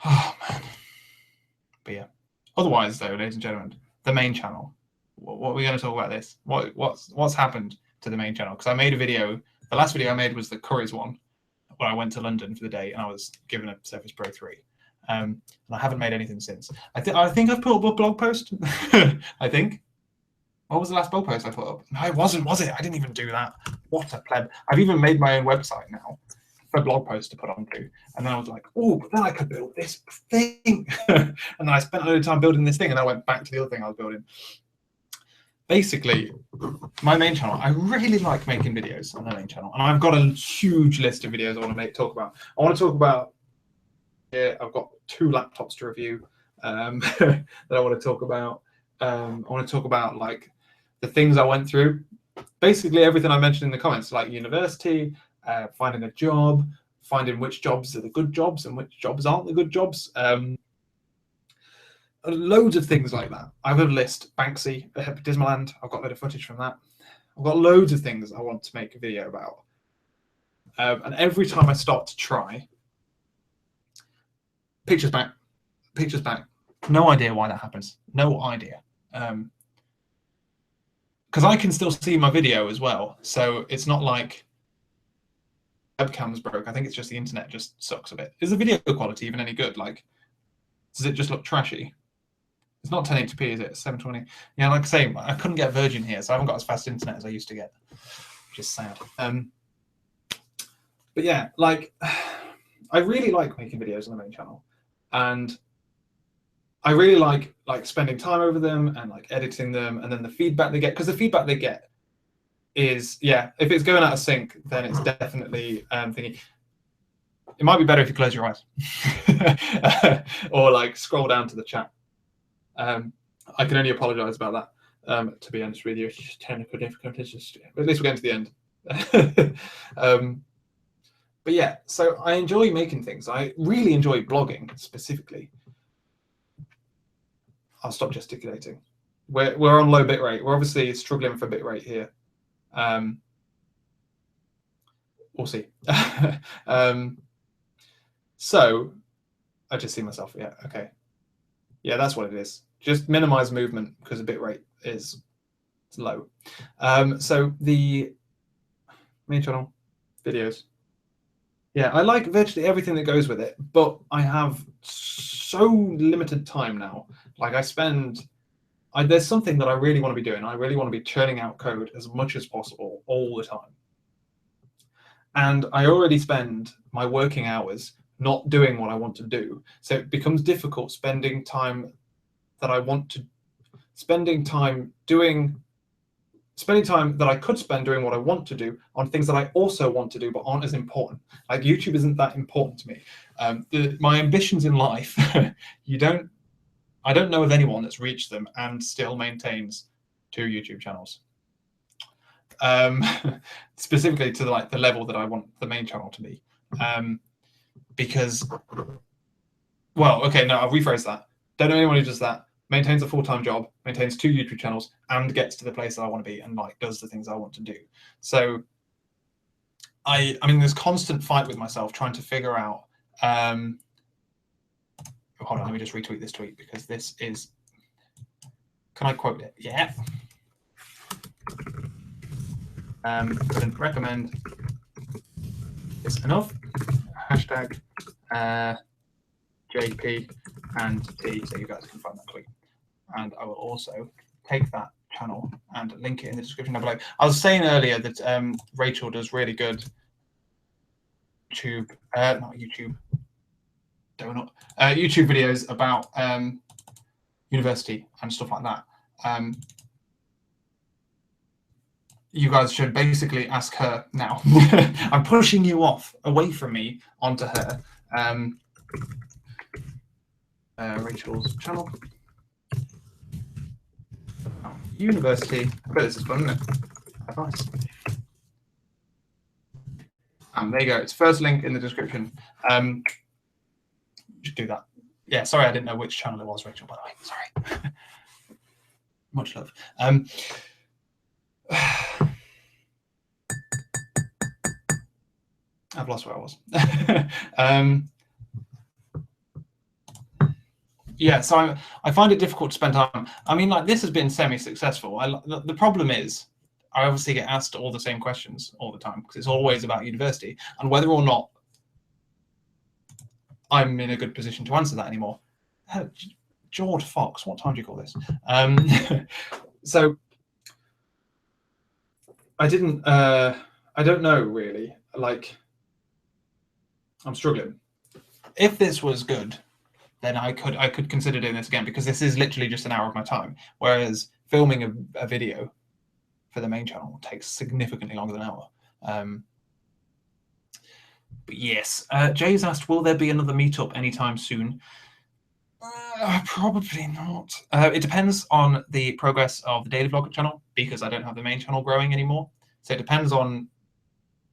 Oh, man. But yeah. Otherwise, though, ladies and gentlemen, the main channel. What are we going to talk about this? What's happened to the main channel? Because I made a video. The last video I made was the curries one, where I went to London for the day and I was given a Surface Pro 3. And I haven't made anything since. I think I've put up a blog post. I think. What was the last blog post I put up? No, it wasn't, was it? I didn't even do that. What a pleb. I've even made my own website now for a blog post to put onto. And then I was like, oh, but then I could build this thing. And then I spent a lot of time building this thing and I went back to the other thing I was building. Basically, my main channel, I really like making videos on the main channel. And I've got a huge list of videos I want to talk about. I want to talk about, yeah, I've got 2 laptops to review that I want to talk about. I want to talk about, like, the things I went through. Basically, everything I mentioned in the comments, like university, finding a job, finding which jobs are the good jobs and which jobs aren't the good jobs. Loads of things like that. I've got a list. Banksy, Dismaland. I've got a load of footage from that. I've got loads of things I want to make a video about. And every time I start to try, pictures back. No idea why that happens. No idea. Because I can still see my video as well. So it's not like webcam's broke. I think it's just the internet just sucks a bit. Is the video quality even any good? Like, does it just look trashy? It's not 1080p, is it? 720. Yeah, like I say, I couldn't get Virgin here, so I haven't got as fast internet as I used to get, which is sad. But yeah, like, I really like making videos on the main channel, and I really like spending time over them and, like, editing them, and then the feedback they get, because the feedback they get is, yeah, if it's going out of sync, then it's definitely thingy. It might be better if you close your eyes or, like, scroll down to the chat. I can only apologize about that. To be honest with you, it's just technical difficulties. At least we're getting to the end. But yeah, so I enjoy making things. I really enjoy blogging specifically. I'll stop gesticulating. We're on low bit rate. We're obviously struggling for bit rate here. We'll see. So I just see myself. Yeah. Okay. Yeah, that's what it is. Just minimize movement because the bit rate is low. So the main channel videos. Yeah, I like virtually everything that goes with it, but I have so limited time now. Like, there's something that I really want to be doing. I really want to be churning out code as much as possible all the time. And I already spend my working hours not doing what I want to do. So it becomes difficult spending time that I could spend doing what I want to do on things that I also want to do but aren't as important. Like, YouTube isn't that important to me. My ambitions in life, I don't know of anyone that's reached them and still maintains 2 YouTube channels. Specifically to the level that I want the main channel to be. Because, well, okay, no, I'll rephrase that. Don't know anyone who does that, maintains a full-time job, maintains 2 YouTube channels, and gets to the place that I want to be and, like, does the things I want to do. So I mean, there's constant fight with myself trying to figure out. Hold on, let me just retweet this tweet because this is Can I quote it? Yeah. Couldn't recommend this enough. Hashtag JP and T, so you guys can find that clip. And I will also take that channel and link it in the description down below. I was saying earlier that Rachel does really good YouTube videos about university and stuff like that. You guys should basically ask her now. I'm pushing you off away from me onto her. Rachel's channel. Oh, university. I bet this is fun, isn't it? Advice. And there you go. It's first link in the description. Just do that. Yeah, sorry, I didn't know which channel it was, Rachel, by the way. Sorry. Much love. I've lost where I was. Yeah, so I find it difficult to spend time. I mean, like, this has been semi-successful. The problem is I obviously get asked all the same questions all the time because it's always about university and whether or not I'm in a good position to answer that anymore. George Fox, what time do you call this? So I don't know really. Like, I'm struggling. If this was good, then I could consider doing this again because this is literally just an hour of my time. Whereas filming a video for the main channel takes significantly longer than an hour. But yes, Jay's asked, will there be another meetup anytime soon? Probably not. It depends on the progress of the daily vlog channel because I don't have the main channel growing anymore. So it depends on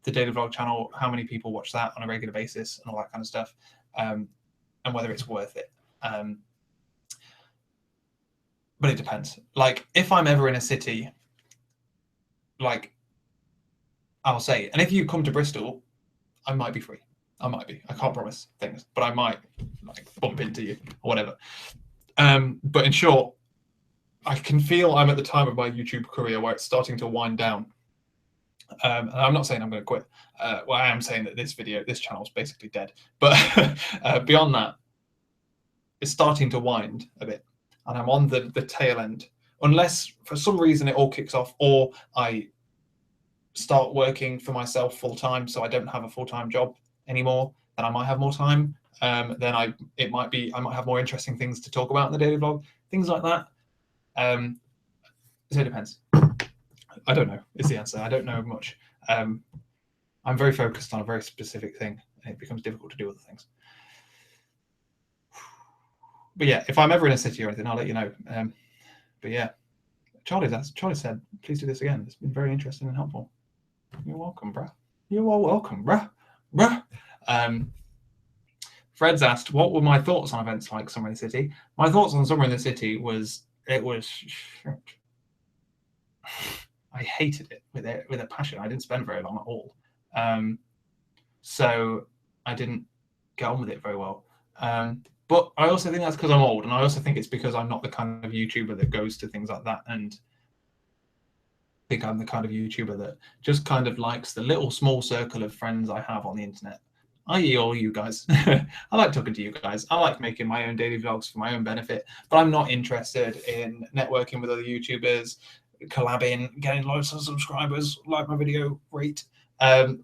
the daily vlog channel, how many people watch that on a regular basis and all that kind of stuff, and whether it's worth it. But it depends. Like, if I'm ever in a city, like, I'll say, and if you come to Bristol, I might be free. I might be. I can't promise things, but I might like bump into you or whatever. But in short, I can feel I'm at the time of my YouTube career where it's starting to wind down. And I'm not saying I'm going to quit. Well, I am saying that this channel is basically dead. But beyond that, it's starting to wind a bit, and I'm on the tail end. Unless for some reason it all kicks off, or I start working for myself full time, so I don't have a full time job anymore, then I might have more time. Then I might have more interesting things to talk about in the daily vlog, things like that. So it depends. I don't know is the answer. I don't know much. I'm very focused on a very specific thing, and it becomes difficult to do other things. But yeah, if I'm ever in a city or anything, I'll let you know. But yeah, Charlie said, please do this again. It's been very interesting and helpful. You're welcome, bruh. You are welcome, bruh. Fred's asked, what were my thoughts on events like Summer in the City? My thoughts on Summer in the City was, I hated it with a passion. I didn't spend very long at all. So I didn't get on with it very well. But I also think that's because I'm old, and I also think it's because I'm not the kind of YouTuber that goes to things like that, and I think I'm the kind of YouTuber that just kind of likes the little small circle of friends I have on the internet, i.e. all you guys. I like talking to you guys. I like making my own daily vlogs for my own benefit, but I'm not interested in networking with other YouTubers, collabing, getting loads of subscribers, like my video, rate. We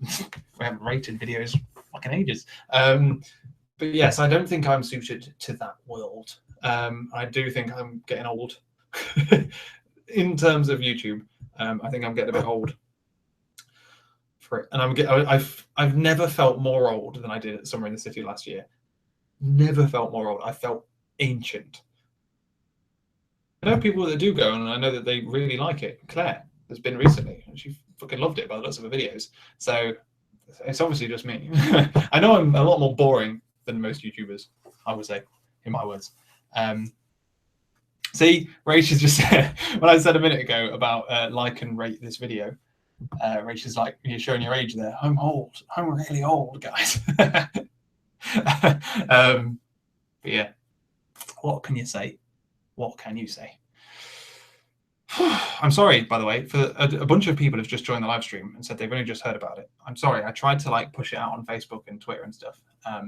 haven't rated videos fucking ages. But yes, I don't think I'm suited to that world. I do think I'm getting old in terms of YouTube. I think I'm getting a bit old for it, and I've never felt more old than I did at Summer in the City last year. Never felt more old. I felt ancient. I know people that do go, and I know that they really like it. Claire has been recently, and she fucking loved it by the looks of her videos. So it's obviously just me. I know I'm a lot more boring than most YouTubers, I would say, in my words. See, Rach just said, when I said a minute ago about like and rate this video, Rach is like, you're showing your age there. I'm old. I'm really old, guys. But yeah, what can you say? What can you say? I'm sorry, by the way, for a bunch of people have just joined the live stream and said they've only just heard about it. I'm sorry. I tried to like push it out on Facebook and Twitter and stuff. But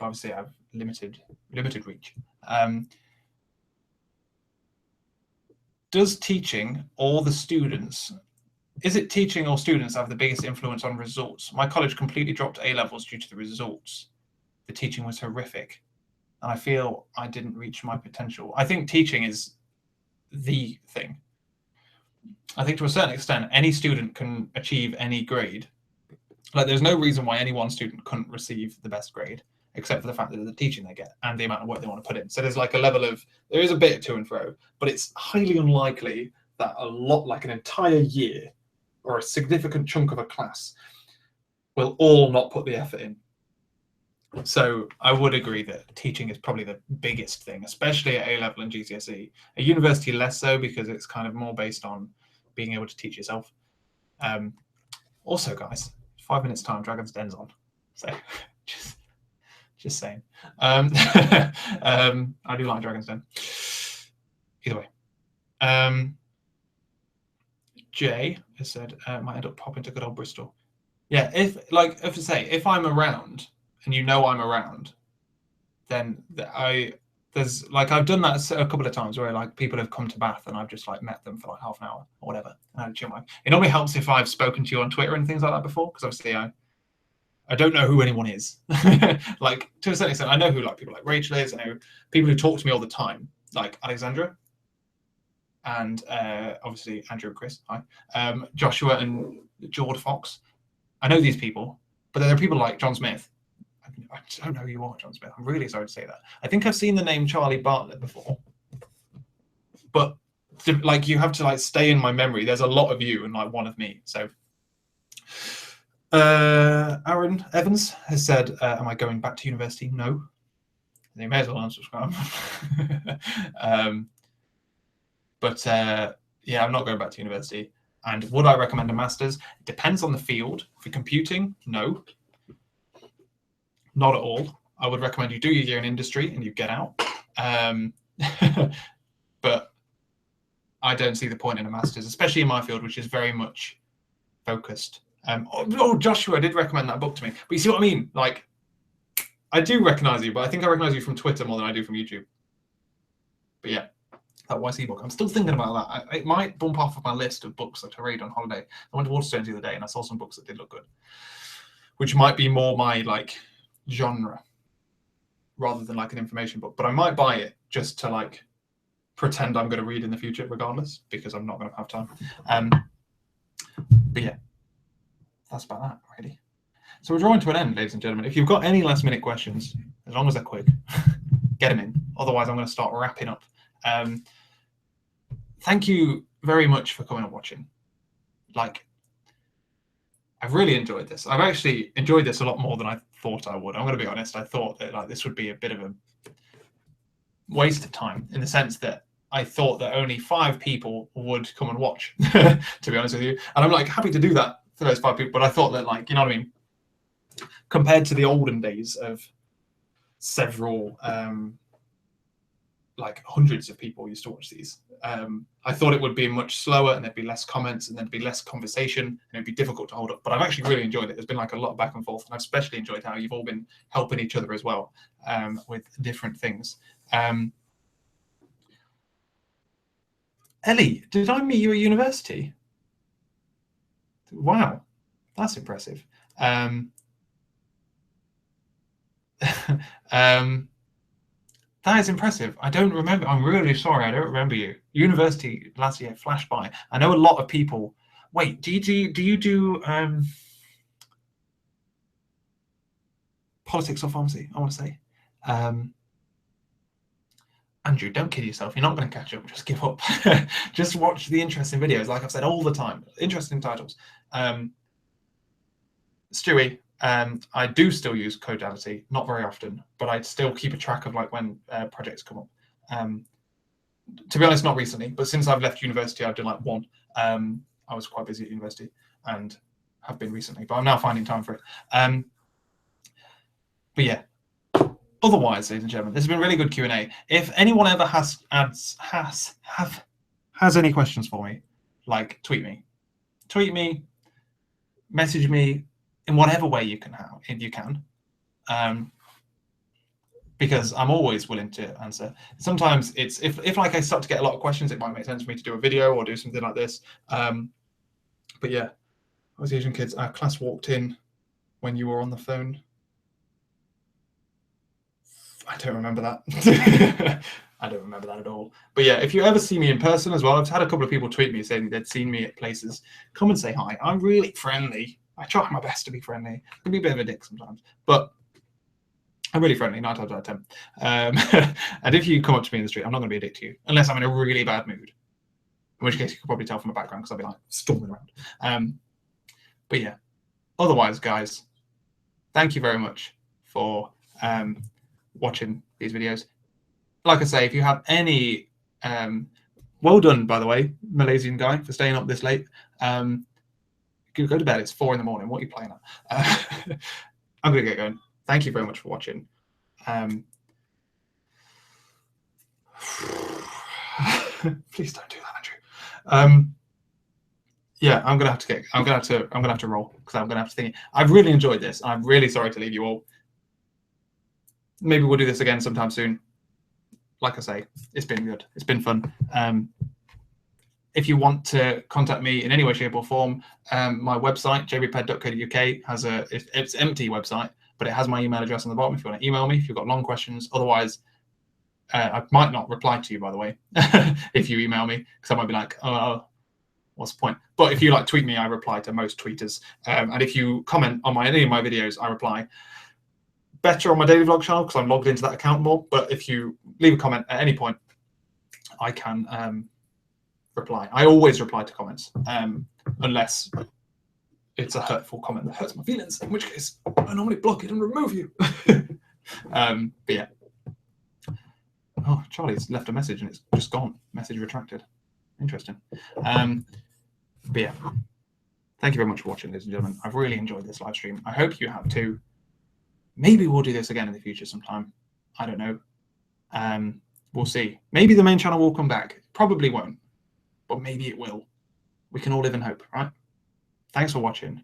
obviously, I have limited reach. Does teaching or the students? Is it teaching or students have the biggest influence on results? My college completely dropped A levels due to the results. The teaching was horrific, and I feel I didn't reach my potential. I think teaching is the thing. I think to a certain extent, any student can achieve any grade. Like, there's no reason why any one student couldn't receive the best grade, except for the fact that the teaching they get and the amount of work they want to put in. So there's like a level of, there is a bit to and fro, but it's highly unlikely that a lot, like an entire year or a significant chunk of a class, will all not put the effort in. So I would agree that teaching is probably the biggest thing, especially at A level and GCSE. At university, less so, because it's kind of more based on being able to teach yourself. Also, guys, 5 minutes time, Dragon's Den's on. So just saying. I do like Dragon's Den. Either way. Jay has said, might end up popping to good old Bristol. Yeah, if I'm around and you know I'm around, then there's like, I've done that a couple of times where like people have come to Bath and I've just like met them for like half an hour or whatever. And it normally helps if I've spoken to you on Twitter and things like that before, because obviously I don't know who anyone is. Like, to a certain extent, I know who like people like Rachel is. I know people who talk to me all the time, like Alexandra, and obviously Andrew and Chris. Hi, Joshua and Jord Fox. I know these people, but there are people like John Smith. I don't know who you are, John Smith. I'm really sorry to say that. I think I've seen the name Charlie Bartlett before, but like, you have to like stay in my memory. There's a lot of you and like one of me. So Aaron Evans has said, am I going back to university? No. You may as well unsubscribe. Yeah, I'm not going back to university. And would I recommend a master's? It depends on the field. For computing, no. Not at all. I would recommend you do your year in industry and you get out. But I don't see the point in a master's, especially in my field, which is very much focused. Joshua did recommend that book to me. But you see what I mean? Like, I do recognize you, but I think I recognize you from Twitter more than I do from YouTube. But yeah, that YC book. I'm still thinking about that. It might bump off of my list of books that I read on holiday. I went to Waterstones the other day and I saw some books that did look good, which might be more my like genre rather than like an information book. But I might buy it just to like pretend I'm going to read in the future regardless, because I'm not going to have time. But yeah, that's about that, really. So we're drawing to an end, ladies and gentlemen. If you've got any last minute questions, as long as they're quick, get them in. Otherwise, I'm going to start wrapping up. Thank you very much for coming and watching. Like, I've really enjoyed this. I've actually enjoyed this a lot more than I thought I would. I'm going to be honest. I thought that like this would be a bit of a waste of time, in the sense that I thought that only 5 people would come and watch, to be honest with you. And I'm like happy to do that for those 5 people. But I thought that, like, you know what I mean? Compared to the olden days of several, like hundreds of people used to watch these, I thought it would be much slower and there'd be less comments and there'd be less conversation and it'd be difficult to hold up. But I've actually really enjoyed it. There's been like a lot of back and forth, and I've especially enjoyed how you've all been helping each other as well, with different things. Ellie, did I meet you at university? Wow, that's impressive. That is impressive. I don't remember. I'm really sorry. I don't remember you. University last year flashed by. I know a lot of people. Wait, do you do politics or pharmacy? I want to say. Andrew, don't kid yourself. You're not going to catch up. Just give up. Just watch the interesting videos. Like I've said all the time, interesting titles. Stewie, I do still use Codality, not very often, but I still keep a track of like when projects come up. To be honest, not recently, but since I've left university, I've done like one. I was quite busy at university and have been recently, but I'm now finding time for it. But yeah, otherwise, ladies and gentlemen, this has been really good Q&A. If anyone ever has has any questions for me, like tweet me, message me in whatever way you can, if you can, because I'm always willing to answer. Sometimes it's if like I start to get a lot of questions, it might make sense for me to do a video or do something like this. But yeah, I was Asian kids. Our class walked in when you were on the phone. I don't remember that. I don't remember that at all. But yeah, if you ever see me in person as well, I've had a couple of people tweet me saying they'd seen me at places. Come and say hi. I'm really friendly. I try my best to be friendly. I can be a bit of a dick sometimes, but I'm really friendly, 9 times out of 10. And if you come up to me in the street, I'm not going to be a dick to you, unless I'm in a really bad mood. In which case, you could probably tell from the background because I'll be like storming around. But yeah, otherwise, guys, thank you very much for watching these videos. Like I say, if you have any, well done, by the way, Malaysian guy, for staying up this late. Go to bed. It's 4 a.m. What are you playing at? I'm going to get going. Thank you very much for watching. Please don't do that, Andrew. Yeah, I'm gonna have to roll because I'm gonna have to think. I've really enjoyed this. I'm really sorry to leave you all. Maybe we'll do this again sometime soon. Like I say, it's been good. It's been fun. If you want to contact me in any way, shape, or form, my website, jbped.co.uk, has it's an empty website, but it has my email address on the bottom if you want to email me, if you've got long questions. Otherwise, I might not reply to you, by the way, if you email me, because I might be like, oh, what's the point? But if you like tweet me, I reply to most tweeters. And if you comment on any of my videos, I reply. Better on my daily vlog channel because I'm logged into that account more. But if you leave a comment at any point, I can reply. I always reply to comments, unless it's a hurtful comment that hurts my feelings, in which case I normally block it and remove you. But yeah. Oh, Charlie's left a message and it's just gone. Message retracted. Interesting. But yeah, thank you very much for watching, ladies and gentlemen. I've really enjoyed this live stream. I hope you have too. Maybe we'll do this again in the future sometime. I don't know. We'll see. Maybe the main channel will come back. Probably won't, but maybe it will. We can all live in hope, right? Thanks for watching.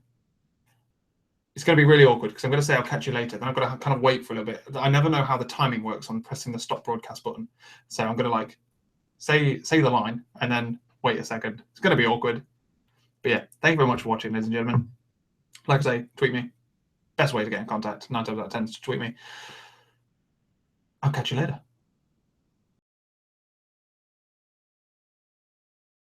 It's going to be really awkward because I'm going to say I'll catch you later. Then I've got to kind of wait for a little bit. I never know how the timing works on pressing the stop broadcast button. So I'm going to like say the line and then wait a second. It's going to be awkward. But yeah, thank you very much for watching, ladies and gentlemen. Like I say, tweet me. Best way to get in contact, 9 times out of 10 is to tweet me. I'll catch you later.